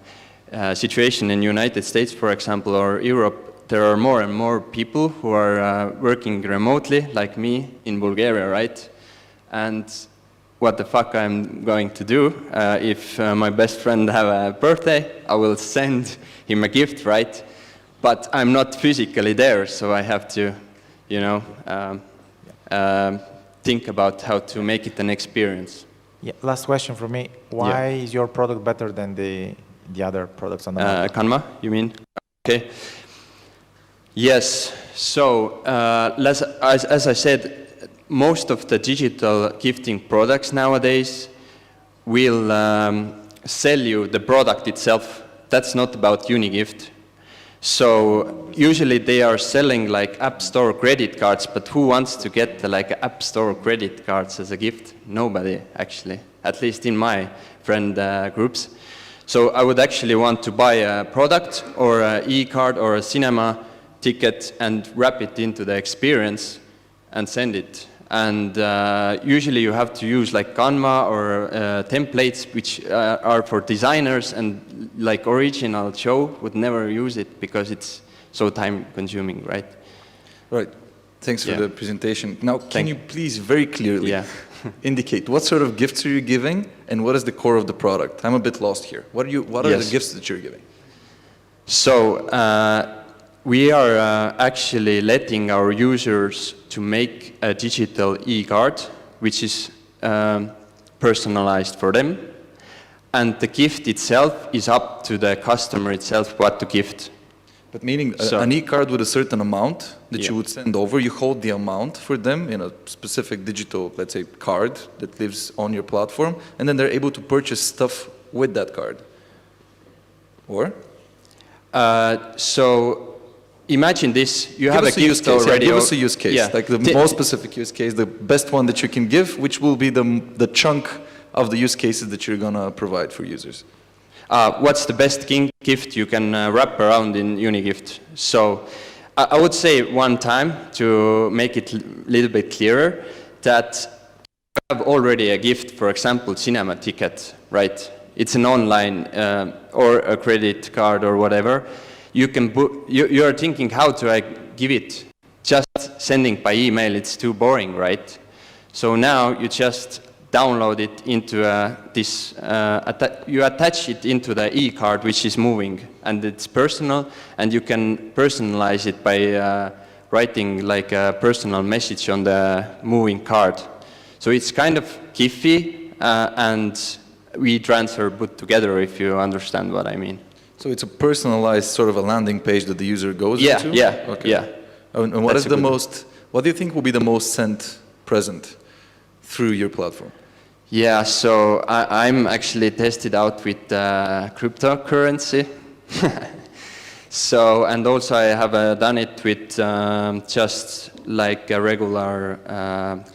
Speaker 10: situation in the United States, for example, or Europe, there are more and more people who are working remotely, like me, in Bulgaria, right? And what the fuck I'm going to do if my best friend have a birthday, I will send him a gift, right? But I'm not physically there, so I have to, think about how to make it an experience.
Speaker 5: Yeah. Last question from me. Why is your product better than the other products on the market?
Speaker 10: Canva, you mean? Okay. Yes. So, as I said, most of the digital gifting products nowadays will sell you the product itself. That's not about Unigift. So usually they are selling like App Store credit cards, but who wants to get like App Store credit cards as a gift? Nobody, actually, at least in my friend groups. So I would actually want to buy a product or an e-card or a cinema ticket and wrap it into the experience and send it. And usually you have to use like Canva or templates, which are for designers, and like original show would never use it because it's so time consuming, right?
Speaker 7: Right. Thanks for the presentation. Now, can you please very clearly indicate what sort of gifts are you giving and what is the core of the product? I'm a bit lost here. What are the gifts that you're giving?
Speaker 10: So we are actually letting our users to make a digital e-card, which is personalized for them. And the gift itself is up to the customer itself what to gift.
Speaker 7: But meaning an e-card with a certain amount that you would send over, you hold the amount for them in a specific digital, let's say, card that lives on your platform, and then they're able to purchase stuff with that card. Or?
Speaker 10: So imagine this, you have a gift already.
Speaker 7: Give us a use case, like the most specific use case, the best one that you can give, which will be the chunk of the use cases that you're going to provide for users.
Speaker 10: What's the best gift you can wrap around in Unigift? So I would say one time to make it a little bit clearer that you have already a gift, for example, cinema ticket, right? It's an online or a credit card or whatever. You can you are thinking, how do I give it? Just sending by email, it's too boring, right? So now you just download it into you attach it into the e-card, which is moving, and it's personal, and you can personalize it by writing like a personal message on the moving card. So it's kind of Giphy, and we transfer put together, if you understand what I mean.
Speaker 7: So it's a personalized sort of a landing page that the user goes
Speaker 10: Yeah,
Speaker 7: into?
Speaker 10: yeah,
Speaker 7: Okay.
Speaker 10: yeah.
Speaker 7: And what
Speaker 10: That's
Speaker 7: is
Speaker 10: a
Speaker 7: the
Speaker 10: good
Speaker 7: most, what do you think will be the most sent present through your platform?
Speaker 10: Yeah, so I'm actually tested out with cryptocurrency. So, and also I have done it with just like a regular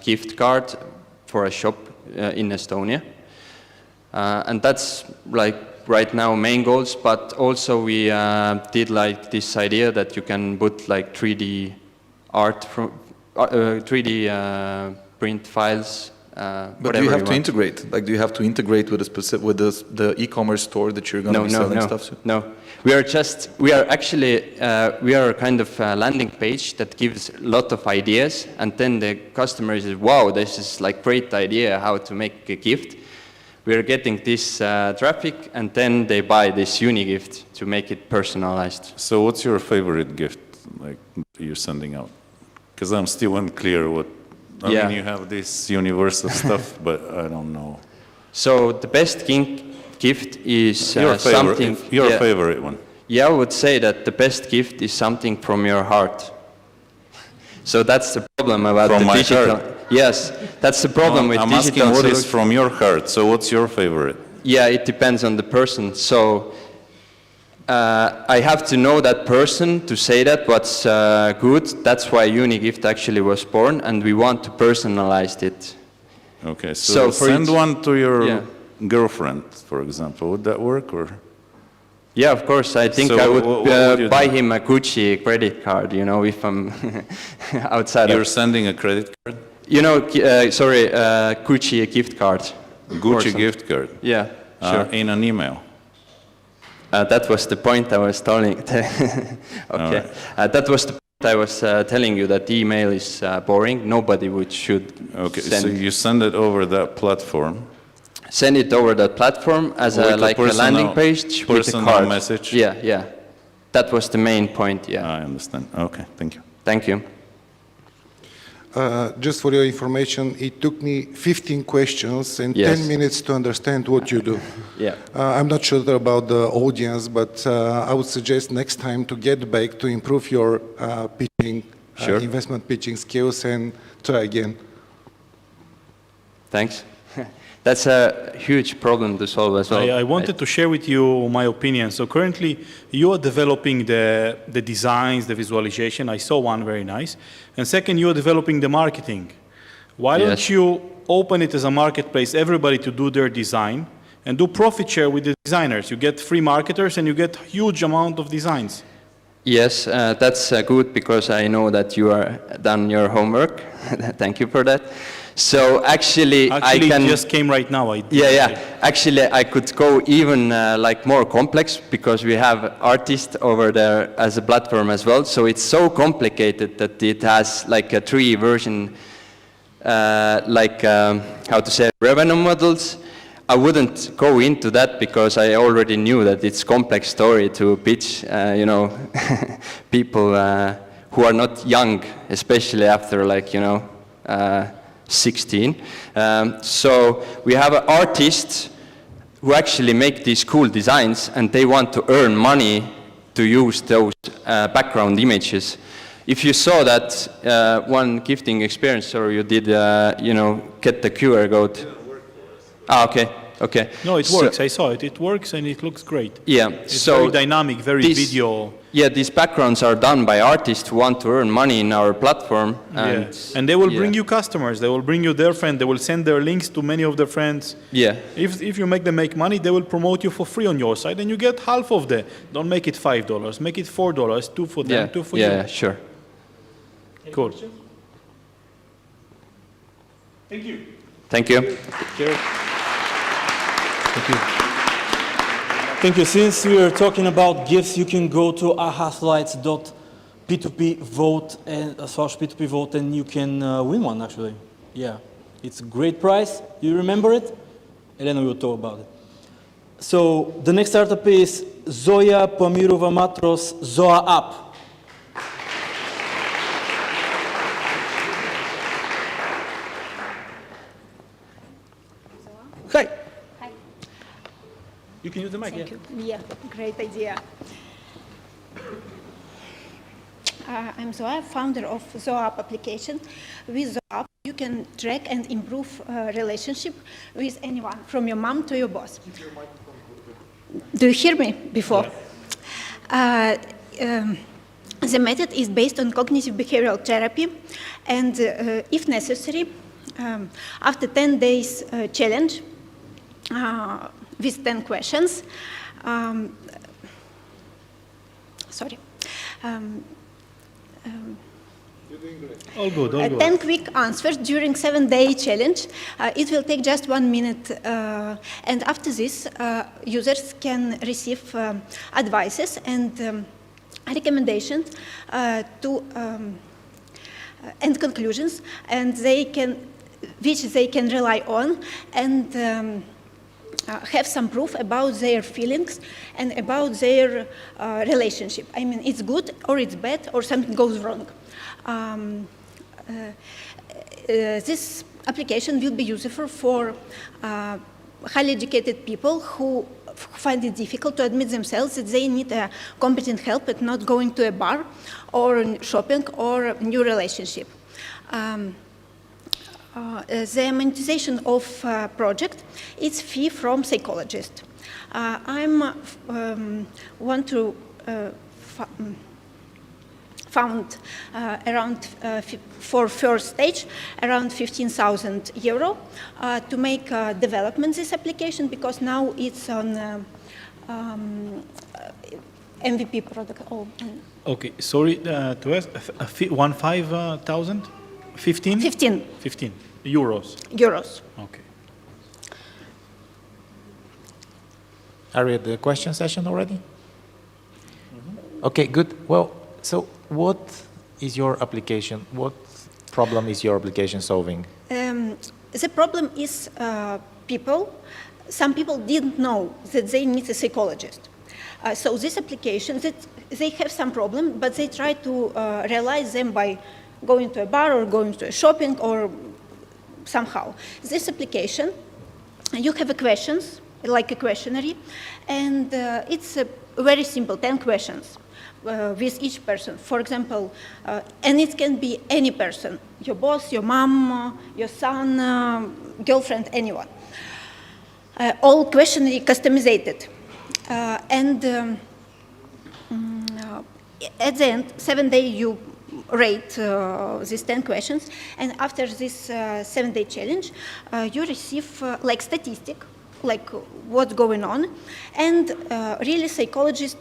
Speaker 10: gift card for a shop in Estonia. And that's like right now main goals, but also we did like this idea that you can put like 3D art from 3D print files.
Speaker 7: But do you have to integrate? Like, do you have to integrate with a specific, with the e-commerce store that you're going to be selling stuff to?
Speaker 10: No, we are actually kind of a landing page that gives a lot of ideas, and then the customer says, wow, this is like great idea how to make a gift. We are getting this traffic, and then they buy this uni gift to make it personalized.
Speaker 8: So what's your favorite gift like you're sending out? Because I'm still unclear what, I mean, you have this universal stuff, but I don't know.
Speaker 10: So the best gift is
Speaker 8: your favorite,
Speaker 10: something...
Speaker 8: Your favorite one.
Speaker 10: Yeah, I would say that the best gift is something from your heart. So that's the problem about
Speaker 8: from
Speaker 10: the digital...
Speaker 8: Heart.
Speaker 10: Yes, that's the problem with digital...
Speaker 8: I'm asking what is from your heart, so what's your favorite?
Speaker 10: Yeah, it depends on the person. So I have to know that person to say that what's good. That's why UniGift actually was born, and we want to personalize it.
Speaker 8: Okay, so send one to your girlfriend, for example. Would that work, or?
Speaker 10: Yeah, of course. I think I would buy him a Gucci credit card, you know, if I'm outside.
Speaker 8: You're sending a credit card?
Speaker 10: You know, Gucci gift card.
Speaker 8: Gucci gift card?
Speaker 10: Yeah, sure.
Speaker 8: In an email?
Speaker 10: That was the point I was telling. Okay, right. That was the point I was telling you, that email is boring. Nobody should.
Speaker 8: Okay,
Speaker 10: send.
Speaker 8: so you send it over that platform.
Speaker 10: Send it over that platform as a landing page with a card.
Speaker 8: Message.
Speaker 10: Yeah, yeah. That was the main point. Yeah.
Speaker 8: I understand. Okay, thank you.
Speaker 10: Thank you.
Speaker 6: Just for your information, it took me 15 questions and 10 minutes to understand what you do.
Speaker 10: Yeah.
Speaker 6: I'm not sure about the audience, but I would suggest next time to get back to improve your pitching, investment pitching skills, and try again.
Speaker 10: Thanks. That's a huge problem to solve as well.
Speaker 4: I wanted to share with you my opinion. So currently, you are developing the designs, the visualization. I saw one very nice. And second, you are developing the marketing. Why don't you open it as a marketplace, everybody to do their design, and do profit share with the designers? You get free marketers, and you get huge amount of designs.
Speaker 10: Yes, that's good, because I know that you are done your homework. Thank you for that. So actually I can...
Speaker 4: it just came right now.
Speaker 10: Actually, I could go even like more complex, because we have artists over there as a platform as well. So it's so complicated that it has like a 3 version, how to say, revenue models. I wouldn't go into that, because I already knew that it's complex story to pitch, you know, people who are not young, especially after 16. So we have artists who actually make these cool designs, and they want to earn money to use those background images. If you saw that one gifting experience, or you did, you know, get the QR code. Okay. Okay.
Speaker 4: No, it works. I saw it. It works, and it looks great.
Speaker 10: Yeah.
Speaker 4: It's very dynamic, very video.
Speaker 10: Yeah, these backgrounds are done by artists who want to earn money in our platform.
Speaker 4: And they will bring you customers. They will bring you their friends. They will send their links to many of their friends.
Speaker 10: Yeah.
Speaker 4: If you make them make money, they will promote you for free on your site, and you get half of that. Don't make it $5. Make it $4. 2 for them, 2 for you.
Speaker 10: Yeah, sure.
Speaker 4: Cool.
Speaker 10: Thank you.
Speaker 4: Thank you.
Speaker 1: Thank you. Since we are talking about gifts, you can go to ahaslights.p2p vote and /p2p vote, and you can win one. Actually, yeah, it's a great prize. You remember it? Elena will talk about it. So the next startup is Zoia Pamirova Matros Zoia App. Hi.
Speaker 11: Hi.
Speaker 1: You can use the mic.
Speaker 11: Thank you. Yeah, great idea. I'm Zoia, founder of Zoia App application. With Zoia App, you can track and improve relationship with anyone, from your mom to your boss. Do you hear me before? Yeah. The method is based on cognitive behavioral therapy, and if necessary, after 10 days challenge, with 10 questions. Sorry.
Speaker 4: You're doing great. All good, all good.
Speaker 11: 10 quick answers during 7-day challenge. It will take just 1 minute. And after this, users can receive advices and recommendations and conclusions, and which they can rely on, and have some proof about their feelings and about their relationship. I mean, it's good or it's bad or something goes wrong. This application will be useful for highly educated people who find it difficult to admit themselves that they need competent help at not going to a bar or shopping or a new relationship. The monetization of project is fee from psychologist. Want to found around for first stage around 15,000 euro to make development this application, because now it's on MVP product.
Speaker 4: Okay, sorry to ask, 15,000? 15?
Speaker 11: 15.
Speaker 4: 15 euros.
Speaker 11: Euros.
Speaker 4: Okay.
Speaker 5: Are we at the question session already? Mm-hmm. Okay, good. Well, so what is your application? What problem is your application solving?
Speaker 11: The problem is some people didn't know that they need a psychologist. So this application, they have some problem, but they try to realize them by going to a bar or going to a shopping or somehow. This application, you have a questions, like a questionnaire, and it's very simple, 10 questions with each person. For example, and it can be any person, your boss, your mom, your son, girlfriend, anyone. All questionnaire customized. And at the end, 7 days you rate these 10 questions, and after this 7-day challenge, you receive like statistic, like what's going on, and really psychologist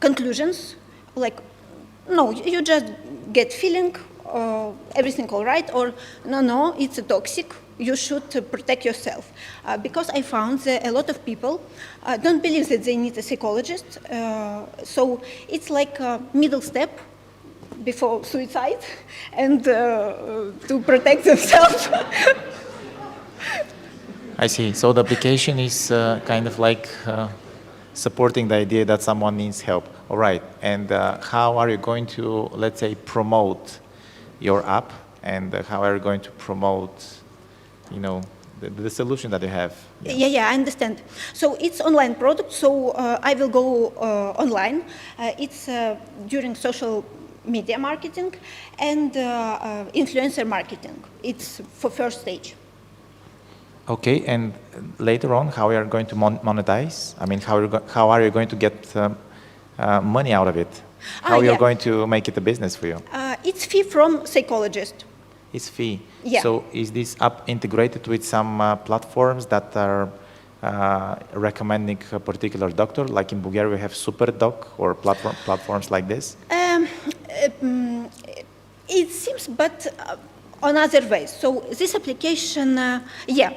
Speaker 11: conclusions, like, no, you just get feeling, everything all right, or no, it's toxic, you should protect yourself. Because I found that a lot of people don't believe that they need a psychologist, so it's like a middle step before suicide and to protect themselves.
Speaker 5: I see. So the application is kind of like supporting the idea that someone needs help. All right. And how are you going to, let's say, promote your app, and how are you going to promote, you know, the solution that you have?
Speaker 11: Yeah, I understand. So it's online product, so I will go online. It's during social media marketing and influencer marketing. It's for first stage.
Speaker 5: Okay, and later on, how are you going to monetize? I mean, how are you going to get money out of it? How you're
Speaker 11: yeah.
Speaker 5: going to make it a business for you?
Speaker 11: It's fee from psychologist.
Speaker 5: It's fee.
Speaker 11: Yeah.
Speaker 5: So is this app integrated with some platforms that are recommending a particular doctor? Like in Bulgaria, we have SuperDoc or platforms like this?
Speaker 11: It seems, but on other ways. So this application, yeah,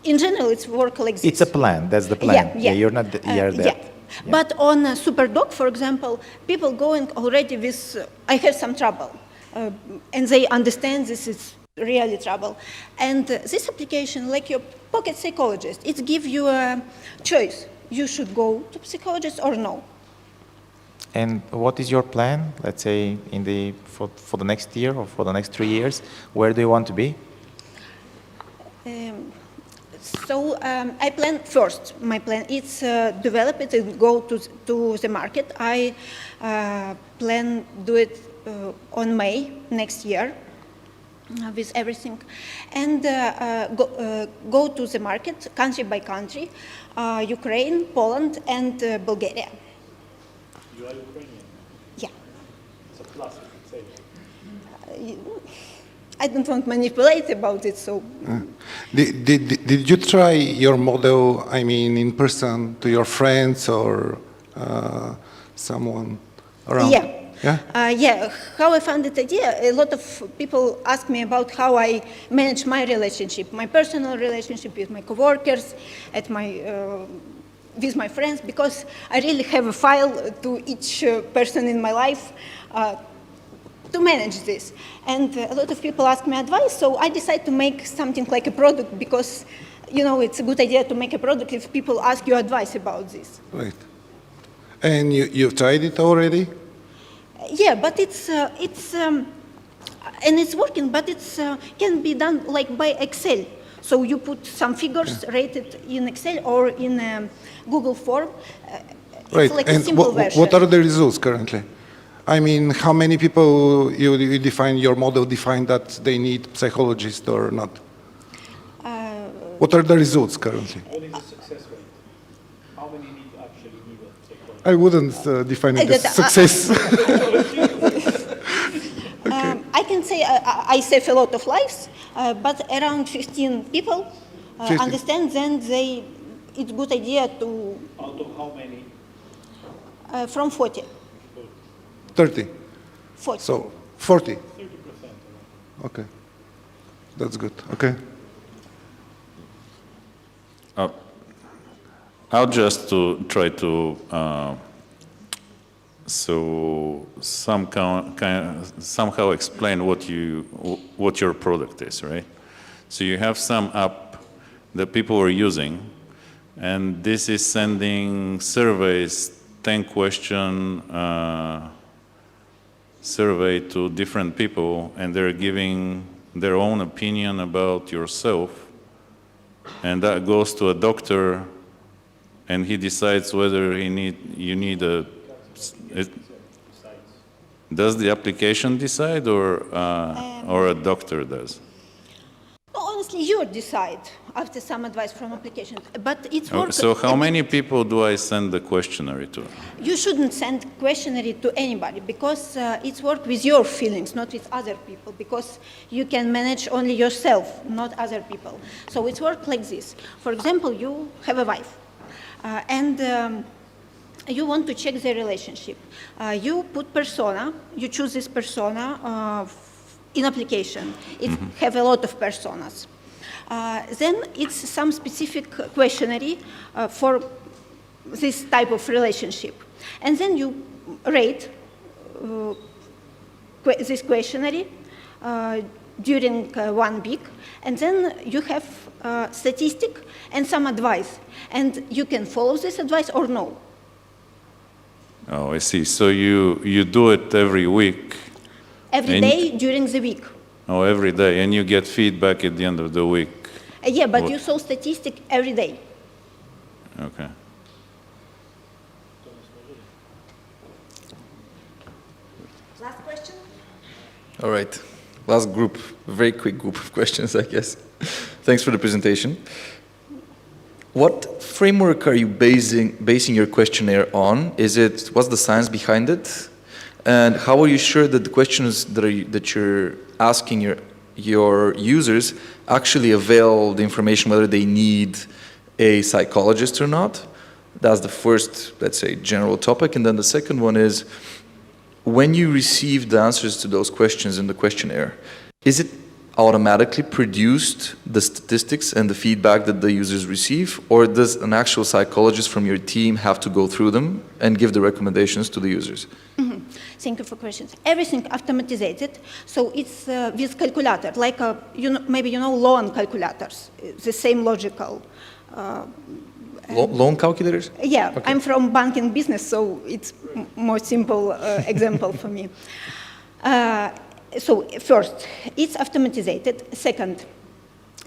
Speaker 11: in general, it's work like this.
Speaker 5: It's a plan. That's the plan.
Speaker 11: Yeah.
Speaker 5: You're not here
Speaker 11: Yeah.
Speaker 5: yet. Yeah.
Speaker 11: But on SuperDoc, for example, people going already with, I have some trouble, and they understand this is really trouble. And this application, like your pocket psychologist, it gives you a choice. You should go to psychologist or no.
Speaker 5: And what is your plan, let's say, for the next year or for the next 3 years? Where do you want to be?
Speaker 11: So I plan first. My plan is develop it and go to the market. I plan do it on May next year with everything, and go to the market country by country, Ukraine, Poland, and Bulgaria.
Speaker 4: You are Ukrainian?
Speaker 11: Yeah.
Speaker 4: It's a plus, you could say.
Speaker 11: I don't want to manipulate about it, so.
Speaker 6: Did you try your model, I mean, in person to your friends or someone around?
Speaker 11: Yeah.
Speaker 6: Yeah?
Speaker 11: Yeah, how I found the idea, a lot of people ask me about how I manage my relationship, my personal relationship with my coworkers, with my friends, because I really have a file to each person in my life to manage this. And a lot of people ask me advice, so I decided to make something like a product because, you know, it's a good idea to make a product if people ask you advice about this.
Speaker 6: Right. And you've tried it already?
Speaker 11: Yeah, but it's and it's working, but it's can be done like by Excel. So you put some figures rated in Excel or in Google form.
Speaker 6: Right,
Speaker 11: It's like a
Speaker 6: and
Speaker 11: simple version.
Speaker 6: what are the results currently? I mean, how many people you define, your model define that they need psychologist or not? What are the results currently?
Speaker 4: What is the success rate? How many need actually need a psychologist?
Speaker 6: I wouldn't define it as success.
Speaker 11: I can say I save a lot of lives, but around 15 people
Speaker 6: 15.
Speaker 11: understand, then it's a good idea to...
Speaker 4: Out of how many?
Speaker 11: From 40.
Speaker 6: 30.
Speaker 11: 40.
Speaker 6: So 40.
Speaker 4: 30%.
Speaker 6: Okay. That's good. Okay.
Speaker 8: I'll just to try to somehow explain what your product is, right? So you have some app that people are using, and this is sending surveys, 10-question survey to different people, and they're giving their own opinion about yourself, and that goes to a doctor, and he decides whether you need a. Does the application decide, or a doctor does?
Speaker 11: Honestly, you decide after some advice from application, but it's work.
Speaker 8: So how many people do I send the questionnaire to?
Speaker 11: You shouldn't send questionnaire to anybody because it's work with your feelings, not with other people, because you can manage only yourself, not other people. So it's work like this. For example, you have a wife, and you want to check the relationship. You put persona, you choose this persona in application. It have a lot of personas. Then it's some specific questionnaire for this type of relationship. And then you rate this questionnaire during 1 week, and then you have statistic and some advice. And you can follow this advice or no.
Speaker 8: Oh, I see. So you do it every week?
Speaker 11: Every day during the week.
Speaker 8: Oh, every day, and you get feedback at the end of the week?
Speaker 11: Yeah, but you saw statistic every day.
Speaker 8: Okay.
Speaker 2: Last question?
Speaker 7: All right. Last group, very quick group of questions, I guess. Thanks for the presentation. What framework are you basing your questionnaire on? What's the science behind it? And how are you sure that the questions that you're asking your users actually avail the information, whether they need a psychologist or not? That's the first, let's say, general topic. And then the second one is, when you receive the answers to those questions in the questionnaire, is it automatically produced, the statistics and the feedback that the users receive, or does an actual psychologist from your team have to go through them and give the recommendations to the users?
Speaker 11: Mm-hmm. Thank you for questions. Everything automated, so it's with calculator, like maybe you know loan calculators, the same logical.
Speaker 7: Loan calculators?
Speaker 11: Yeah,
Speaker 7: okay.
Speaker 11: I'm from banking business, so it's more simple example for me. So first, it's automated. Second,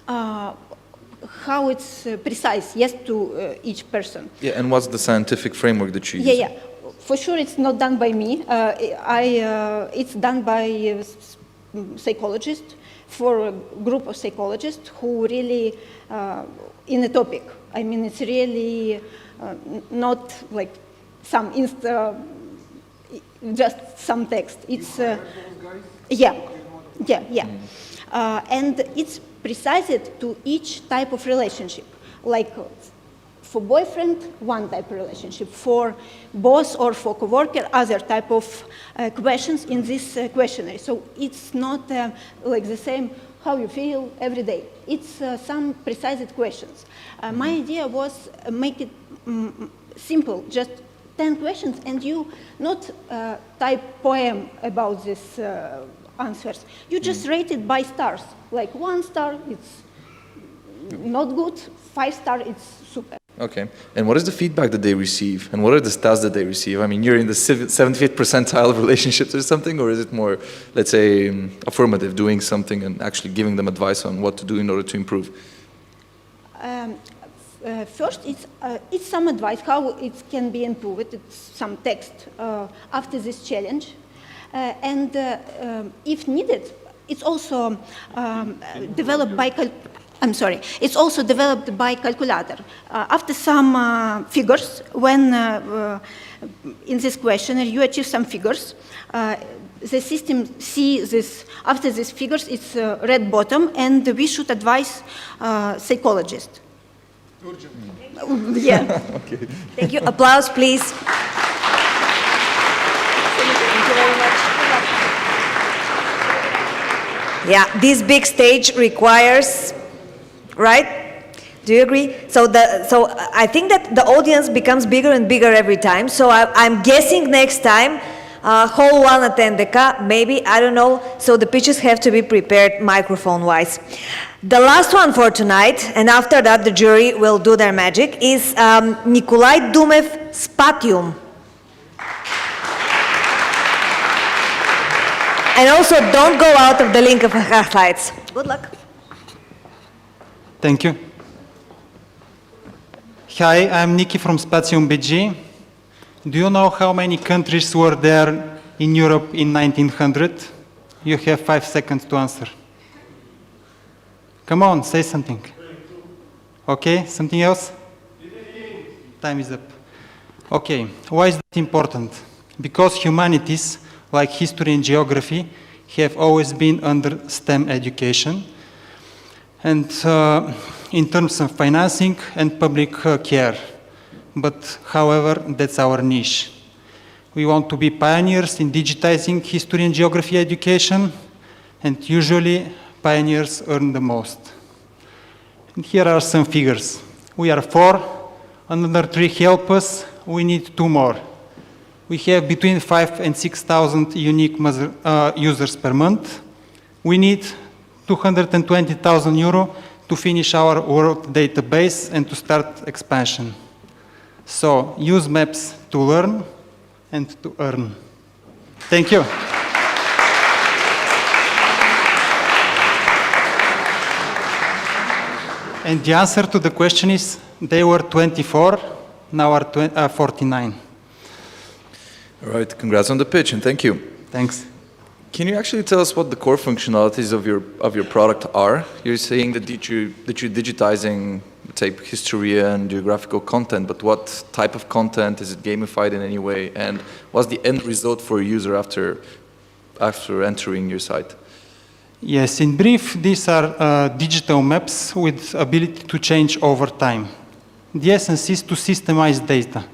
Speaker 11: how it's precise, yes, to each person.
Speaker 7: Yeah, and what's the scientific framework that you use?
Speaker 11: Yeah. For sure, it's not done by me. It's done by a psychologist, for a group of psychologists who really in the topic. I mean, it's really not like some just some text. It's yeah. And it's precise to each type of relationship. Like for boyfriend, one type of relationship. For boss or for coworker, other type of questions in this questionnaire. So it's not like the same how you feel every day. It's some precise questions. My idea was make it simple, just 10 questions, and you not type poem about these answers. You just rate it by stars. Like 1 star, it's not good. 5 star, it's super.
Speaker 7: Okay. And what is the feedback that they receive? And what are the stats that they receive? I mean, you're in the 75th percentile of relationships or something, or is it more, let's say, affirmative, doing something and actually giving them advice on what to do in order to improve?
Speaker 11: First, it's some advice how it can be improved. It's some text after this challenge. And if needed, it's also developed by it's also developed by calculator. After some figures, when in this questionnaire you achieve some figures, the system sees this, after these figures, it's red bottom, and we should advise psychologist. Yeah.
Speaker 7: Okay.
Speaker 2: Thank you. Applause, please. Thank you very much. Yeah, this big stage requires, right? Do you agree? So I think that the audience becomes bigger and bigger every time. So I'm guessing next time, whole one attendeka, maybe, I don't know. So the pitches have to be prepared microphone-wise. The last one for tonight, and after that the jury will do their magic, is Nikolay Dumev Spatium. And also don't go out of the link of highlights. Good luck.
Speaker 12: Thank you. Hi, I'm Niki from Spatium BG. Do you know how many countries were there in Europe in 1900? You have 5 seconds to answer. Come on, say something. Okay, something else? Time is up. Okay, why is that important? Because humanities, like history and geography, have always been under STEM education. And in terms of financing and public care. But however, that's our niche. We want to be pioneers in digitizing history and geography education, and usually pioneers earn the most. And here are some figures. We are 4, another 3 help us, we need 2 more. We have between 5,000 and 6,000 unique users per month. We need 220,000 euro to finish our world database and to start expansion. So use maps to learn and to earn. Thank you. And the answer to the question is, they were 24, now are 49.
Speaker 7: All right, congrats on the pitch, and thank you.
Speaker 12: Thanks.
Speaker 7: Can you actually tell us what the core functionalities of your product are? You're saying that you're digitizing take history and geographical content, but what type of content? Is it gamified in any way? And what's the end result for a user after entering your site?
Speaker 12: Yes, in brief, these are digital maps with ability to change over time. The essence is to systemize data,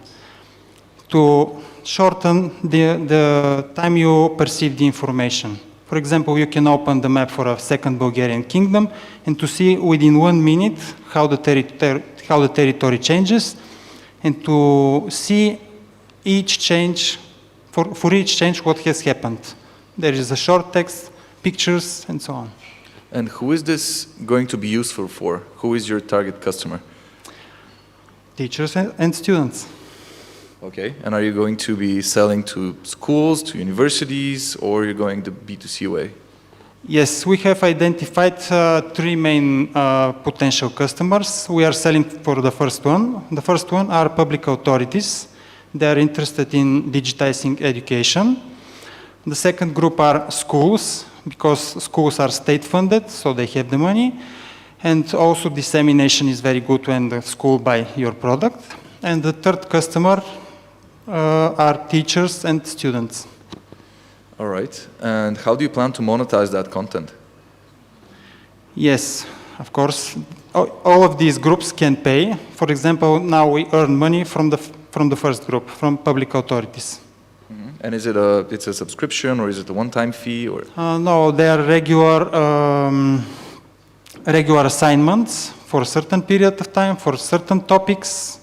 Speaker 12: to shorten the time you perceive the information. For example, you can open the map for a second Bulgarian kingdom and to see within 1 minute how the territory changes, and to see each change, for each change what has happened. There is a short text, pictures, and so on.
Speaker 7: And who is this going to be useful for? Who is your target customer?
Speaker 12: Teachers and students.
Speaker 7: Okay, and are you going to be selling to schools, to universities, or you're going the B2C way?
Speaker 12: Yes, we have identified 3 main potential customers. We are selling for the first one. The first one are public authorities. They are interested in digitizing education. The second group are schools, because schools are state-funded, so they have the money. And also dissemination is very good when the school buy your product. And the third customer are teachers and students.
Speaker 7: All right. And how do you plan to monetize that content?
Speaker 12: Yes, of course. All of these groups can pay. For example, now we earn money from the first group, from public authorities.
Speaker 7: Mm-hmm. And is it it's a subscription, or is it a one-time fee, or?
Speaker 12: No, they are regular assignments for a certain period of time, for certain topics,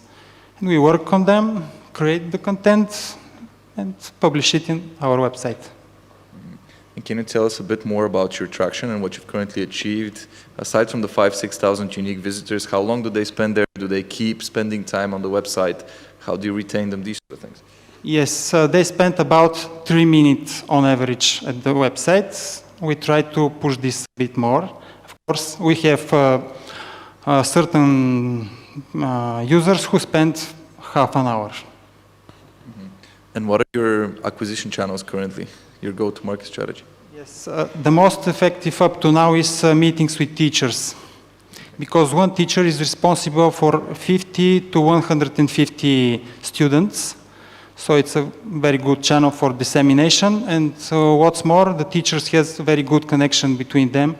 Speaker 12: and we work on them, create the content, and publish it in our website.
Speaker 7: And can you tell us a bit more about your traction and what you've currently achieved? Aside from the 5,000-6,000 unique visitors, how long do they spend there? Do they keep spending time on the website? How do you retain them? These sort of things. Yes,
Speaker 12: they spent about 3 minutes on average at the website. We try to push this a bit more. Of course, we have certain users who spend half an hour.
Speaker 7: Mm-hmm. And what are your acquisition channels currently? Your go-to-market strategy?
Speaker 12: Yes, the most effective up to now is meetings with teachers, because one teacher is responsible for 50 to 150 students, so it's a very good channel for dissemination. And what's more, the teachers has a very good connection between them,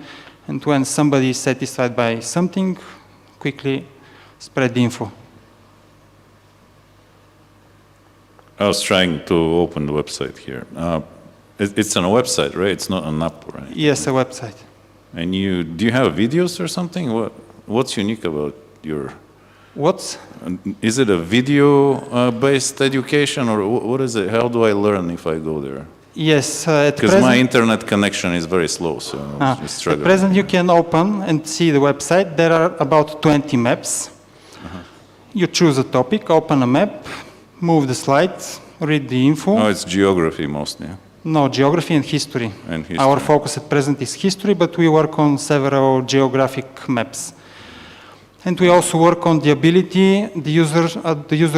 Speaker 12: and when somebody is satisfied by something, quickly spread the info.
Speaker 8: I was trying to open the website here. It's on a website, right? It's not an app, right?
Speaker 12: Yes, a website.
Speaker 8: And do you have videos or something? What's unique about your?
Speaker 12: What's?
Speaker 8: Is it a video-based education, or what is it? How do I learn if I go there?
Speaker 12: Yes,
Speaker 8: because my internet connection is very slow, so I'm just struggling.
Speaker 12: At present, you can open and see the website. There are about 20 maps. You choose a topic, open a map, move the slides, read the info.
Speaker 8: Oh, it's geography mostly. Yeah?
Speaker 12: No, geography and history. Our focus at present is history, but we work on several geographic maps. And we also work on the ability, the user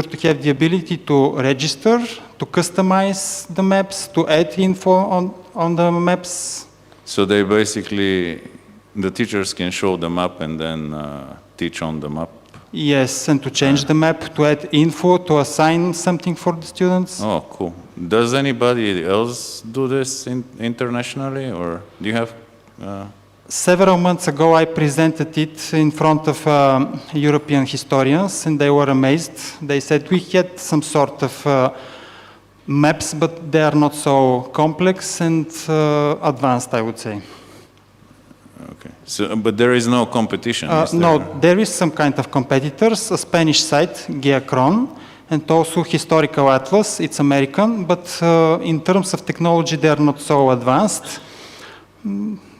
Speaker 12: to have the ability to register, to customize the maps, to add info on the maps.
Speaker 8: So they basically, the teachers can show the map and then teach on the map?
Speaker 12: Yes, and to change the map, to add info, to assign something for the students.
Speaker 8: Oh, cool. Does anybody else do this internationally, or do you have?
Speaker 12: Several months ago, I presented it in front of European historians, and they were amazed. They said we had some sort of maps, but they are not so complex and advanced, I would say.
Speaker 8: Okay. So, but there is no competition?
Speaker 12: No, there is some kind of competitors, a Spanish site, Geocron, and also Historical Atlas. It's American, but in terms of technology, they are not so advanced.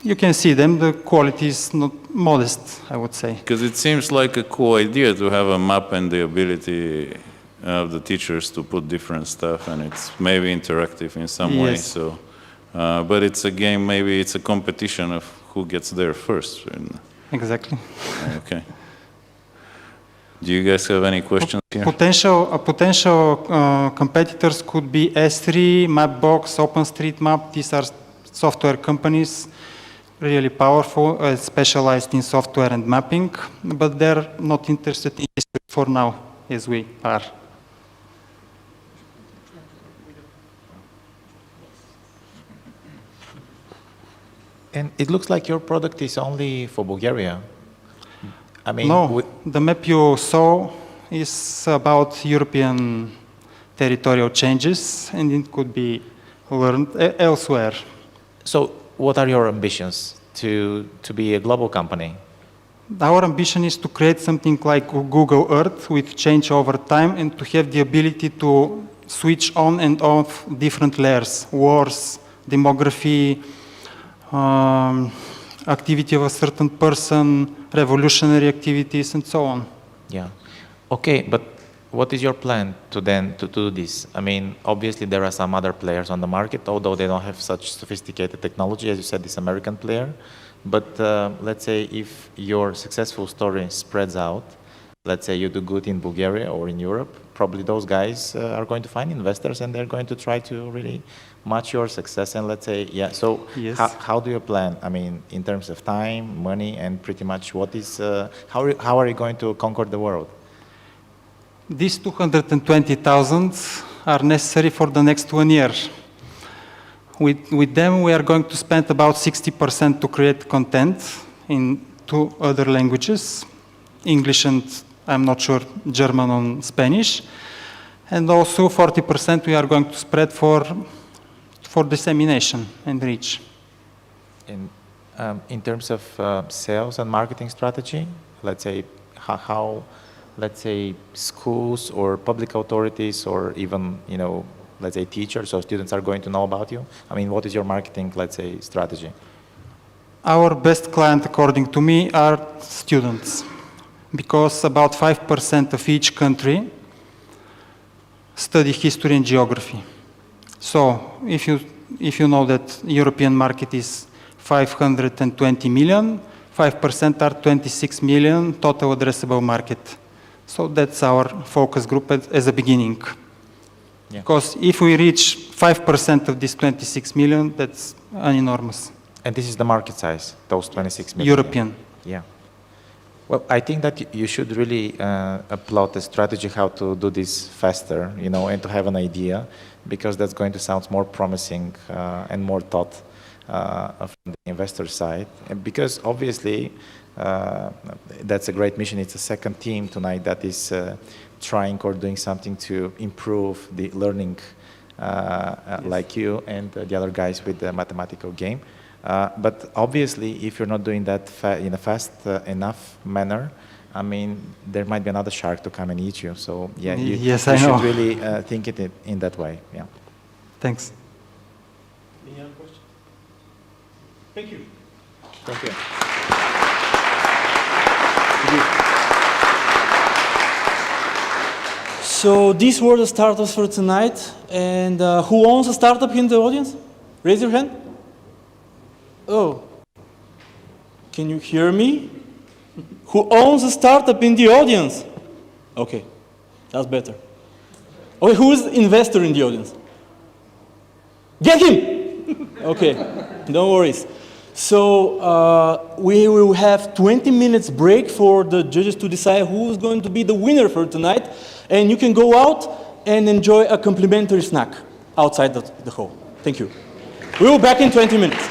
Speaker 12: You can see them, the quality is not modest, I would say.
Speaker 8: Because it seems like a cool idea to have a map and the ability of the teachers to put different stuff, and it's maybe interactive in some way. So, but it's a game, maybe it's a competition of who gets there first.
Speaker 12: Exactly.
Speaker 8: Okay. Do you guys have any questions here?
Speaker 12: Potential competitors could be S3, Mapbox, OpenStreetMap. These are software companies really powerful, specialized in software and mapping, but they're not interested in history for now, as we are.
Speaker 5: And it looks like your product is only for Bulgaria. I mean,
Speaker 12: No, the map you saw is about European territorial changes, and it could be learned elsewhere.
Speaker 5: so what are your ambitions to be a global company?
Speaker 12: Our ambition is to create something like Google Earth with change over time and to have the ability to switch on and off different layers, wars, demography, activity of a certain person, revolutionary activities, and so on.
Speaker 5: Yeah. Okay, but what is your plan to do this? I mean, obviously there are some other players on the market, although they don't have such sophisticated technology, as you said, this American player. But let's say if your successful story spreads out, let's say you do good in Bulgaria or in Europe, probably those guys are going to find investors and they're going to try to really match your success. And let's say, yeah, so
Speaker 12: Yes.
Speaker 5: how do you plan? I mean, in terms of time, money, and pretty much what is, how are you going to conquer the world?
Speaker 12: These 220,000 are necessary for the next 1 year. With them, we are going to spend about 60% to create content in 2 other languages, English and, I'm not sure, German or Spanish. And also 40% we are going to spread for dissemination and reach.
Speaker 5: In terms of sales and marketing strategy, let's say how let's say schools or public authorities or even, you know, let's say teachers or students are going to know about you? I mean, what is your marketing, let's say, strategy?
Speaker 12: Our best client, according to me, are students, because about 5% of each country study history and geography. So if you know that European market is 520 million, 5% are 26 million total addressable market. So that's our focus group as a beginning.
Speaker 5: Yeah.
Speaker 12: Because if we reach 5% of this 26 million, that's enormous.
Speaker 5: And this is the market size, those 26 million?
Speaker 12: European.
Speaker 5: Yeah. Well, I think that you should really applaud the strategy how to do this faster, you know, and to have an idea, because that's going to sound more promising and more thought from the investor side. And because obviously that's a great mission. It's a second team tonight that is trying or doing something to improve the learning like you and the other guys with the mathematical game. But obviously, if you're not doing that in a fast enough manner, I mean, there might be another shark to come and eat you. So yeah, you should really think it in that way. Yeah.
Speaker 12: Thanks.
Speaker 4: Any other questions? Thank you.
Speaker 5: Thank you.
Speaker 1: So these were the startups for tonight. And who owns a startup in the audience? Raise your hand. Oh, can you hear me? Who owns a startup in the audience? Okay, that's better. Okay, who is investor in the audience? Get him! Okay, no worries. So we will have 20 minutes break for the judges to decide who is going to be the winner for tonight. And you can go out and enjoy a complimentary snack outside the hall. Thank you. We will be back in 20 minutes.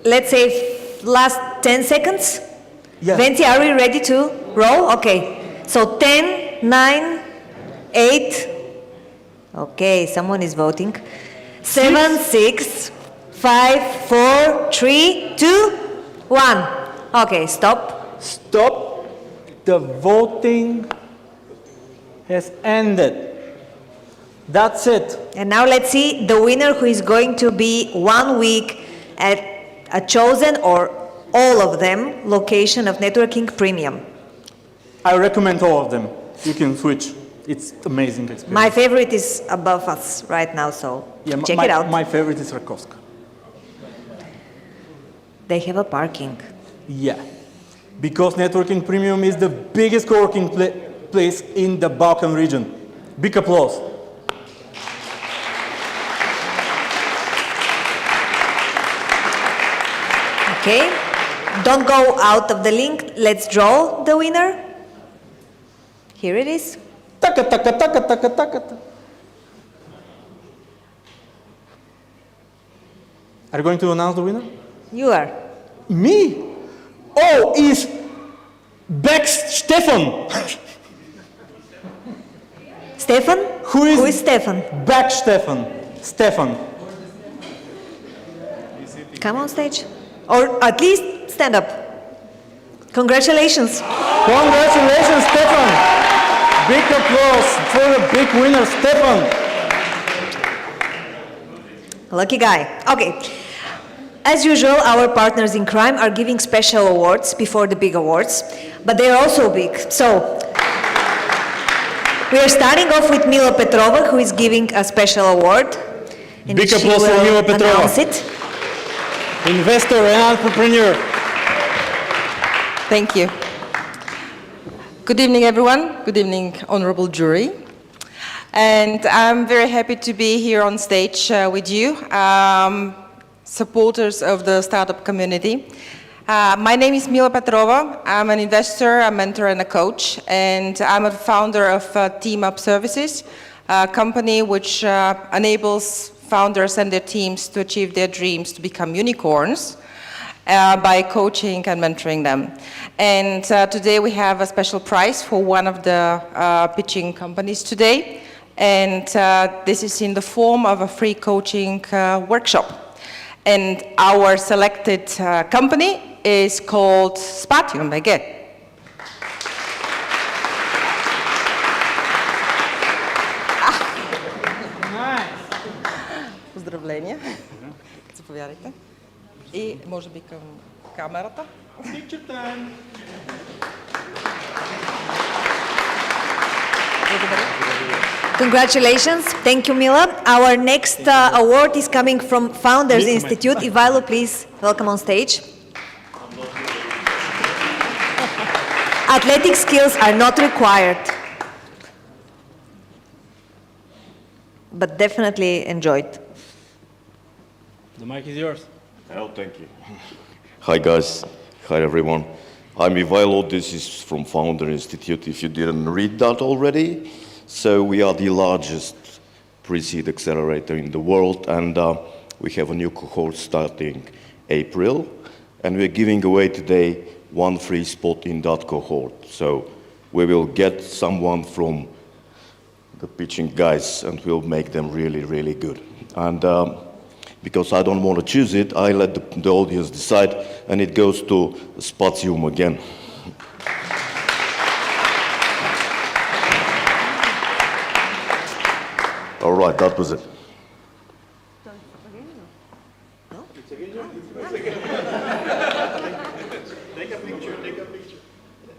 Speaker 2: let's say, last 10 seconds?
Speaker 1: Yes.
Speaker 2: Venti, are we ready to roll? Okay. So 10, 9, 8. Okay, someone is voting. 7, 6, 5, 4, 3, 2, 1. Okay, stop.
Speaker 1: Stop. The voting has ended. That's it.
Speaker 2: And now let's see the winner, who is going to be 1 week at a chosen or all of them location of Networking Premium.
Speaker 1: I recommend all of them. You can switch. It's amazing experience.
Speaker 2: My favorite is above us right now, so check it out.
Speaker 1: My favorite is Rakovska.
Speaker 2: They have a parking.
Speaker 1: Yeah. Because Networking Premium is the biggest co-working place in the Balkan region. Big applause.
Speaker 2: Okay, don't go out of the link. Let's draw the winner. Here it is.
Speaker 1: Taka, taka, taka, taka, taka. Are you going to announce the winner?
Speaker 2: You are.
Speaker 1: Me? Oh, is Beck Stefan.
Speaker 2: Stefan?
Speaker 1: Who is
Speaker 2: Stefan?
Speaker 1: Beck Stefan. Stefan.
Speaker 2: Come on stage. Or at least stand up. Congratulations.
Speaker 1: Congratulations, Stefan. Big applause for the big winner, Stefan.
Speaker 2: Lucky guy. Okay. As usual, our partners in crime are giving special awards before the big awards, but they are also big. So, we are starting off with Mila Petrova, who is giving a special award. And
Speaker 1: Big
Speaker 2: she
Speaker 1: applause for
Speaker 2: will
Speaker 1: Mila Petrova.
Speaker 2: announce it.
Speaker 1: Investor and entrepreneur.
Speaker 13: Thank you. Good evening, everyone. Good evening, honorable jury. And I'm very happy to be here on stage with you, supporters of the startup community. My name is Mila Petrova. I'm an investor, a mentor, and a coach. And I'm a founder of Team Up Services, a company which enables founders and their teams to achieve their dreams to become unicorns by coaching and mentoring them. And today we have a special prize for one of the pitching companies today. And this is in the form of a free coaching workshop. And our selected company is called Spatium BG. Поздравления. Заповядайте. И може би към камерата.
Speaker 2: Congratulations. Thank you, Mila. Our next award is coming from Founders Institute. Ivaylo, please welcome on stage. Athletic skills are not required, but definitely enjoyed.
Speaker 1: The mic is yours.
Speaker 14: Oh, thank you. Hi, guys. Hi, everyone. I'm Ivaylo. This is from Founder Institute, if you didn't read that already. So we are the largest pre-seed accelerator in the world, and we have a new cohort starting April, and we're giving away today one free spot in that cohort. So we will get someone from the pitching guys, and we'll make them really, really good. And because I don't want to choose it, I let the audience decide, and it goes to Spatium again. All right, that was it.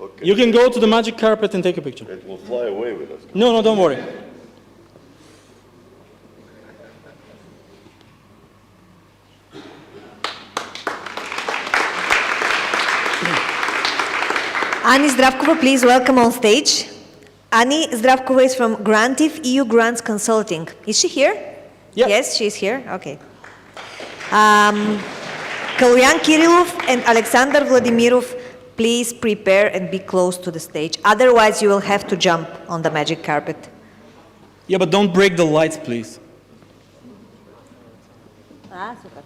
Speaker 1: Okay. You can go to the magic carpet and take a picture.
Speaker 14: It will fly away with us.
Speaker 1: No, don't worry.
Speaker 2: Ani Zdravkova, please welcome on stage. Ani Zdravkova is from Grantive EU Grants Consulting. Is she here?
Speaker 1: Yeah.
Speaker 2: Yes, she's here. Okay. Kaloyan Kirilov and Alexander Vladimirov, please prepare and be close to the stage. Otherwise, you will have to jump on the magic carpet.
Speaker 1: Yeah, but don't break the lights, please.
Speaker 2: Super.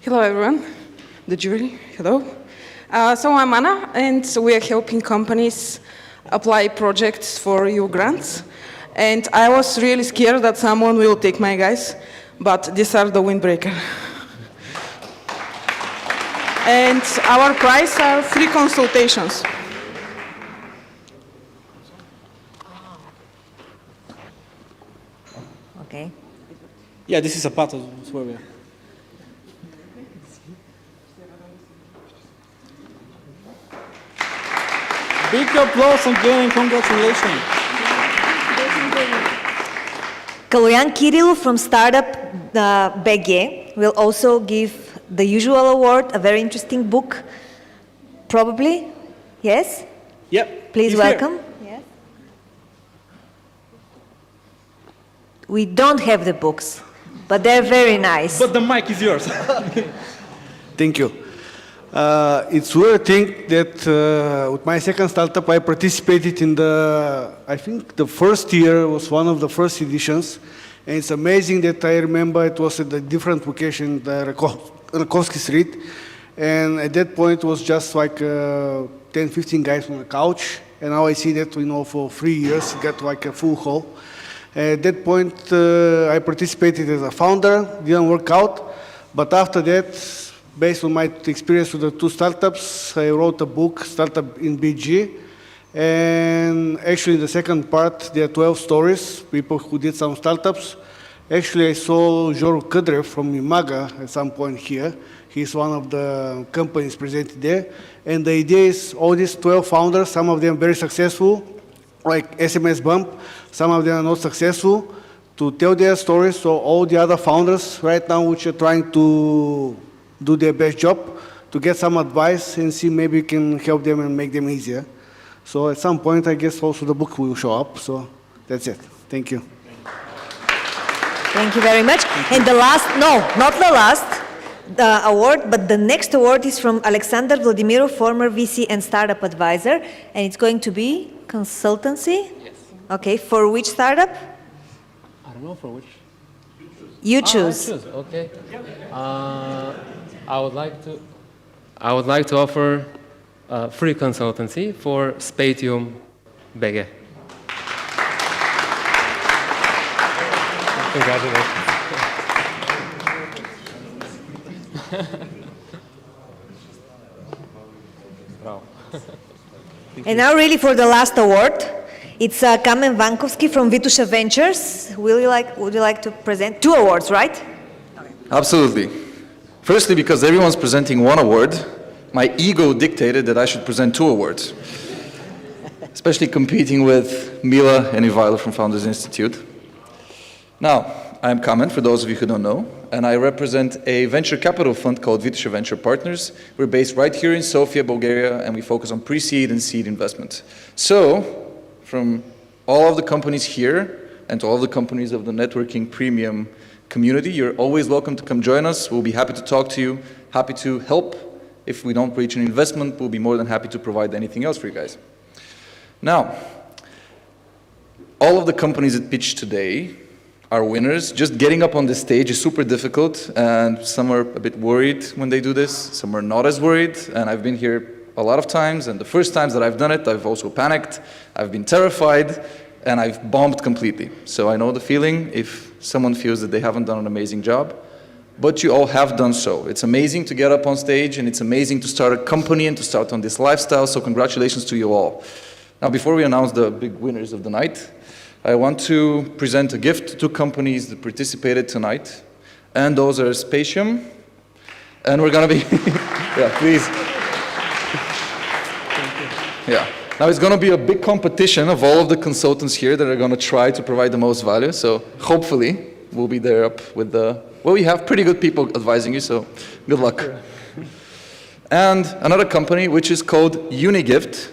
Speaker 15: Hello, everyone. The jury, hello. So I'm Anna, and we are helping companies apply projects for EU grants. And I was really scared that someone will take my guys, but these are the windbreaker. And our price are free consultations.
Speaker 2: Okay.
Speaker 1: Yeah, this is a part of where we are. Big applause again and congratulations.
Speaker 2: Kaloyan Kirilov from Startup BG will also give the usual award, a very interesting book. Probably? Yes?
Speaker 1: Yep.
Speaker 2: Please
Speaker 1: he's
Speaker 2: welcome.
Speaker 1: Here.
Speaker 2: Yes. We don't have the books, but they're very nice.
Speaker 1: But the mic is yours.
Speaker 16: Thank you. It's weird thing that with my second startup, I participated in I think the first year was one of the first editions. And it's amazing that I remember it was at a different location, the Bankovski Street. And at that point, it was just like 10, 15 guys on the couch. And now I see that, for 3 years, it got like a full hall. At that point, I participated as a founder, didn't work out. But after that, based on my experience with the two startups, I wrote a book, Startup in BG. And actually, in the second part, there are 12 stories, people who did some startups. Actually, I saw Shekerdzhiiski from Imaga at some point here. He's one of the companies presented there. And the idea is all these 12 founders, some of them very successful, like SMS Bump, some of them are not successful, to tell their stories. So all the other founders right now, which are trying to do their best job, to get some advice and see maybe we can help them and make them easier. So at some point, I guess also the book will show up. So that's it. Thank you.
Speaker 2: Thank you very much. And the last, no, not the last award, but the next award is from Alexander Vladimirov, former VC and startup advisor. And it's going to be consultancy? Yes. Okay, for which startup?
Speaker 17: I don't know for which.
Speaker 2: You choose.
Speaker 17: I choose. Okay. I would like to offer free consultancy for Spatium BG. Congratulations. Bravo.
Speaker 2: And now really for the last award, it's Kamen Bankovski from Vitosha Ventures. Would you like to present 2 awards, right?
Speaker 7: Absolutely. Firstly, because everyone's presenting 1 award, my ego dictated that I should present 2 awards, especially competing with Mila and Ivaylo from Founders Institute. Now, I'm Kamen, for those of you who don't know, and I represent a venture capital fund called Vitosha Venture Partners. We're based right here in Sofia, Bulgaria, and we focus on pre-seed and seed investment. So, from all of the companies here and to all of the companies of the networking premium community, you're always welcome to come join us. We'll be happy to talk to you, happy to help. If we don't reach an investment, we'll be more than happy to provide anything else for you guys. Now, all of the companies that pitch today are winners. Just getting up on the stage is super difficult, and some are a bit worried when they do this, some are not as worried, and I've been here a lot of times, and the first times that I've done it, I've also panicked, I've been terrified, and I've bombed completely. So I know the feeling if someone feels that they haven't done an amazing job, but you all have done so. It's amazing to get up on stage, and it's amazing to start a company and to start on this lifestyle, so congratulations to you all. Now, before we announce the big winners of the night, I want to present a gift to 2 companies that participated tonight, and those are Spatium, and we're gonna be, yeah, please. Yeah, now it's gonna be a big competition of all of the consultants here that are gonna try to provide the most value, so hopefully we'll be there up with the, well, we have pretty good people advising you, so good luck. And another company, which is called Unigift.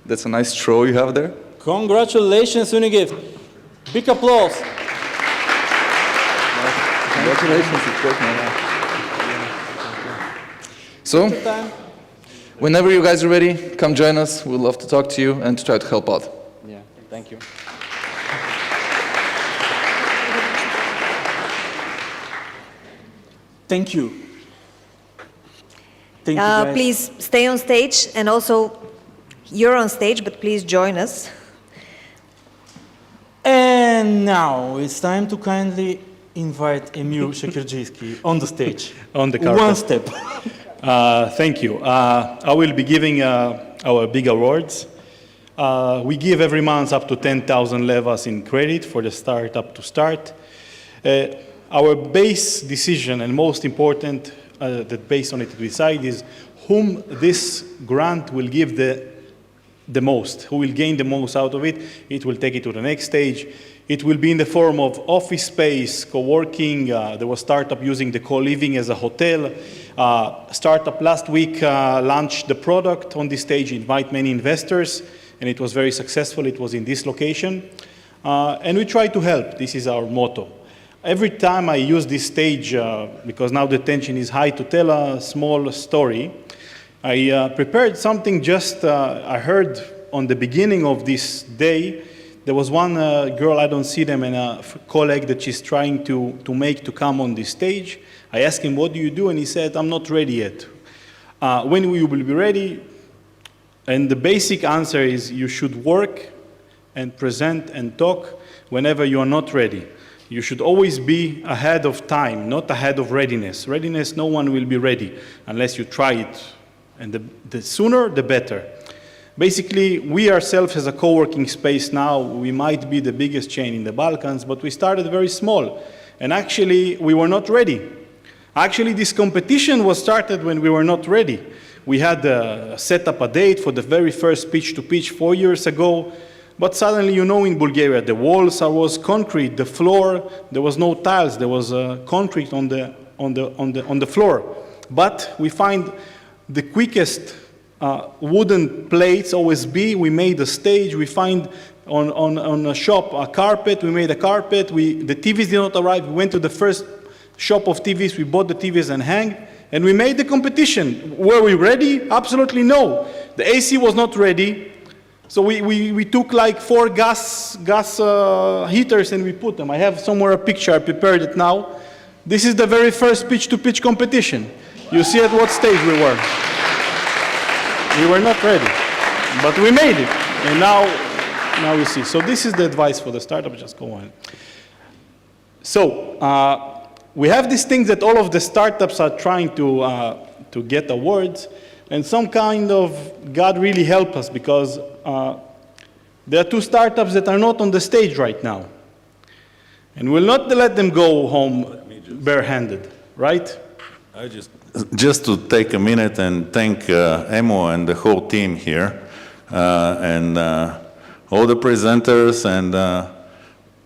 Speaker 7: That's a nice throw you have there.
Speaker 1: Congratulations, Unigift. Big applause.
Speaker 7: Congratulations, it's great, man. So, Whenever you guys are ready, come join us. We'd love to talk to you and to try to help out.
Speaker 10: Yeah, thank you.
Speaker 1: Thank you. Thank you, guys.
Speaker 2: Please stay on stage, and also you're on stage, but please join us.
Speaker 1: And now it's time to kindly invite Emil Shekerdzhiiski on the stage.
Speaker 4: On the carpet.
Speaker 1: One step.
Speaker 4: Thank you. I will be giving our big awards. We give every month up to 10,000 levas in credit for the startup to start. Our base decision, and most important, that based on it we decide, is whom this grant will give the most, who will gain the most out of it. It will take it to the next stage. It will be in the form of office space, co-working. There was startup using the co-living as a hotel. Startup last week launched the product on this stage, invite many investors, and it was very successful. It was in this location. And we try to help. This is our motto. Every time I use this stage, because now the tension is high, to tell a small story, I prepared something I heard on the beginning of this day. There was one girl, I don't see them, and a colleague that she's trying to make to come on this stage. I asked him, what do you do? And he said, I'm not ready yet. When will you be ready? And the basic answer is you should work and present and talk whenever you are not ready. You should always be ahead of time, not ahead of readiness. Readiness, no one will be ready unless you try it. And the sooner, the better. Basically, we ourselves as a co-working space now, we might be the biggest chain in the Balkans, but we started very small. And actually, we were not ready. Actually, this competition was started when we were not ready. We had set up a date for the very first Pitch2Pitch 4 years ago. But suddenly, you know, in Bulgaria, the walls was concrete, the floor, there was no tiles, there was concrete on the floor. But we find the quickest wooden plates, OSB, we made a stage, we find on a shop a carpet, we made a carpet, the TVs did not arrive, we went to the first shop of TVs, we bought the TVs and hang, and we made the competition. Were we ready? Absolutely no. The AC was not ready. So we took like 4 gas heaters and we put them. I have somewhere a picture, I prepared it now. This is the very first Pitch2Pitch competition. You see at what stage we were. We were not ready, but we made it. And now you see. So this is the advice for the startup, just go on. So we have these things that all of the startups are trying to get awards. And some kind of God really help us, because there are 2 startups that are not on the stage right now. And we'll not let them go home barehanded, right?
Speaker 8: Just to take a minute and thank Emo and the whole team here, and all the presenters and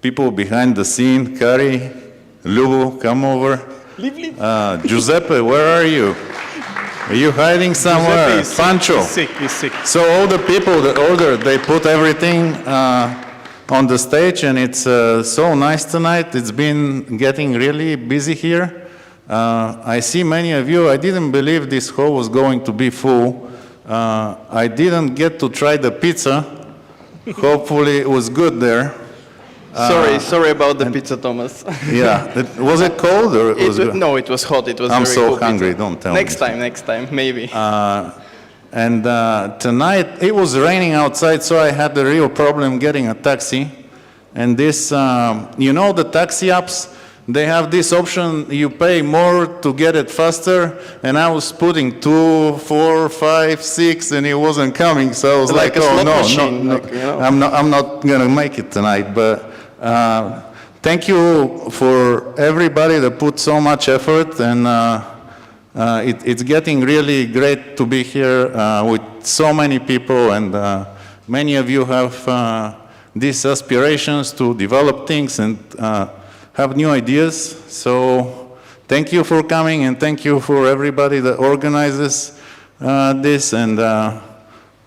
Speaker 8: people behind the scene. Kari, Lugo, come over. Giuseppe, where are you? Are you hiding somewhere? Pancho.
Speaker 4: He's sick.
Speaker 8: So all the people that ordered, they put everything on the stage, and it's so nice tonight. It's been getting really busy here. I see many of you. I didn't believe this hall was going to be full. I didn't get to try the pizza. Hopefully it was good there.
Speaker 10: Sorry about the pizza, Thomas.
Speaker 8: Yeah, was it cold or it was good?
Speaker 10: No, it was hot. It was
Speaker 8: I'm
Speaker 10: very
Speaker 8: so
Speaker 10: cool
Speaker 8: hungry.
Speaker 10: pizza.
Speaker 8: Don't tell me.
Speaker 10: Next time, maybe.
Speaker 8: And tonight it was raining outside, so I had a real problem getting a taxi. And this, you know, the taxi apps, they have this option, you pay more to get it faster, and I was putting 2, 4, 5, 6, and it wasn't coming, so I was like oh no,
Speaker 10: machine,
Speaker 8: no,
Speaker 10: like, you know.
Speaker 8: I'm not gonna make it tonight. But thank you for everybody that put so much effort, and it's getting really great to be here with so many people, and many of you have these aspirations to develop things and have new ideas. So thank you for coming, and thank you for everybody that organizes this, and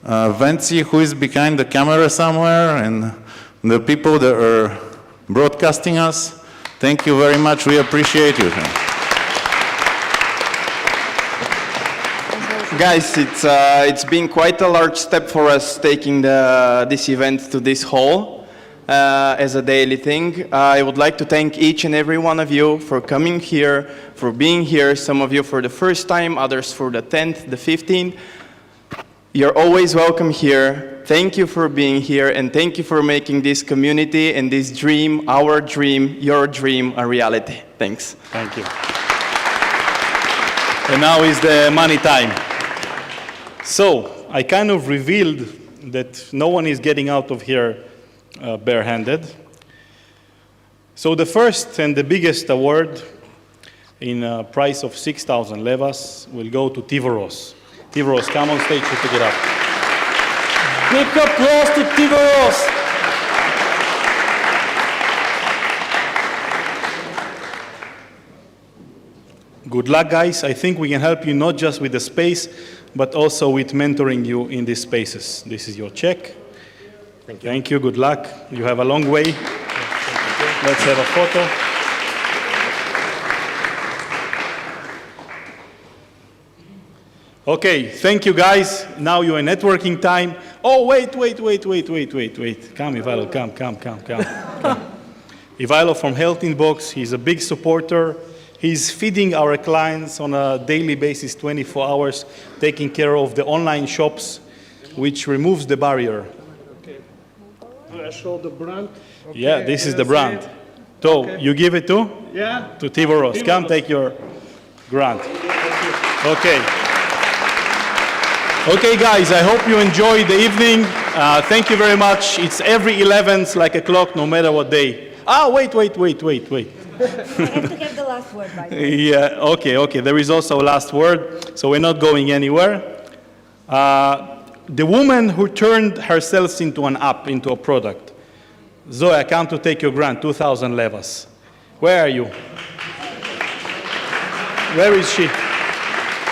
Speaker 8: Venci, who is behind the camera somewhere, and the people that are broadcasting us. Thank you very much. We appreciate you.
Speaker 18: Guys, it's been quite a large step for us taking this event to this hall as a daily thing. I would like to thank each and every one of you for coming here, for being here, some of you for the first time, others for the 10th, the 15th. You're always welcome here. Thank you for being here, and thank you for making this community and this dream, our dream, your dream, a reality. Thanks.
Speaker 4: Thank you. And now is the money time. So, I kind of revealed that no one is getting out of here barehanded. So the first and the biggest award in a price of 6,000 levas will go to Tivoros. Tivoros, come on stage to pick it up.
Speaker 1: Big applause to Tivoros.
Speaker 4: Good luck, guys. I think we can help you not just with the space, but also with mentoring you in these spaces. This is your check.
Speaker 9: Thank you.
Speaker 4: Thank you. Good luck. You have a long way. Let's have a photo. Okay, thank you, guys. Now you're in networking time. Oh, wait. Come, Ivaylo, come. Ivaylo from Health Inbox. He's a big supporter. He's feeding our clients on a daily basis, 24 hours, taking care of the online shops, which removes the barrier.
Speaker 16: Okay. Do I show the brand? Okay.
Speaker 4: Yeah, this is the brand. So,
Speaker 16: Okay.
Speaker 4: you give it to?
Speaker 16: Yeah.
Speaker 4: To Tivoros. Come take your grant. Okay. Okay, guys, I hope you enjoyed the evening. Thank you very much. It's every 11th, like a clock, no matter what day. Ah, wait.
Speaker 2: I have to have the last word, by the way.
Speaker 4: Yeah, okay. There is also a last word, so we're not going anywhere. The woman who turned herself into an app, into a product. Zoia, come to take your grant, 2,000 levas. Where are you? Where is she?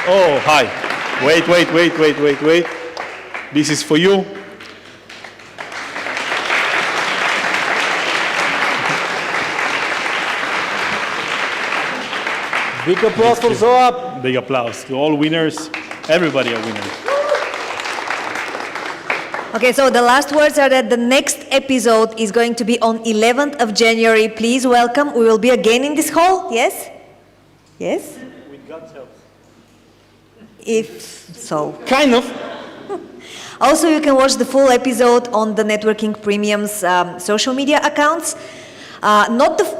Speaker 4: Oh, hi. Wait. This is for you.
Speaker 1: Big applause for Zoia.
Speaker 4: Big applause to all winners. Everybody are winners.
Speaker 2: Okay, so the last words are that the next episode is going to be on 11th of January. Please welcome. We will be again in this hall. Yes? Yes?
Speaker 4: With God's help.
Speaker 2: If so.
Speaker 1: Kind of.
Speaker 2: Also, you can watch the full episode on the Networking Premium's social media accounts.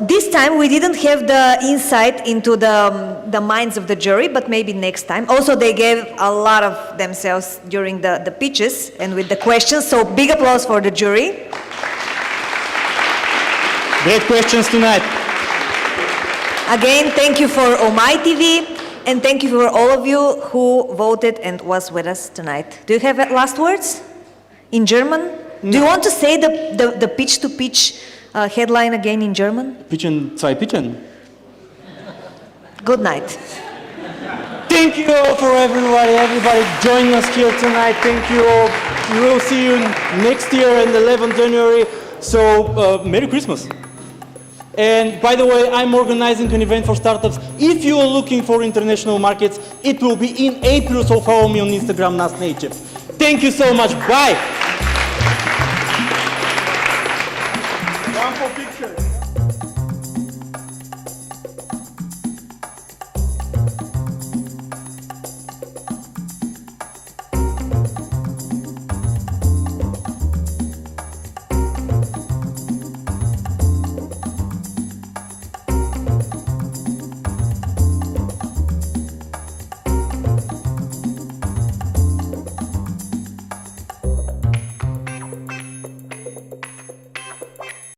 Speaker 2: This time we didn't have the insight into the minds of the jury, but maybe next time. Also, they gave a lot of themselves during the pitches and with the questions, so big applause for the jury.
Speaker 1: Great questions tonight.
Speaker 2: Again, thank you for Omai TV, and thank you for all of you who voted and was with us tonight. Do you have last words in German? No. Do you want to say the Pitch2Pitch headline again in German?
Speaker 1: Pitchen, zwei Pitchen.
Speaker 2: Good night.
Speaker 1: Thank you all for everybody joining us here tonight. Thank you all. We will see you next year on the 11th January. So, Merry Christmas. And by the way, I'm organizing an event for startups. If you are looking for international markets, it will be in April, so follow me on Instagram, NasNative. Thank you so much. Bye.
Speaker 3: One for picture.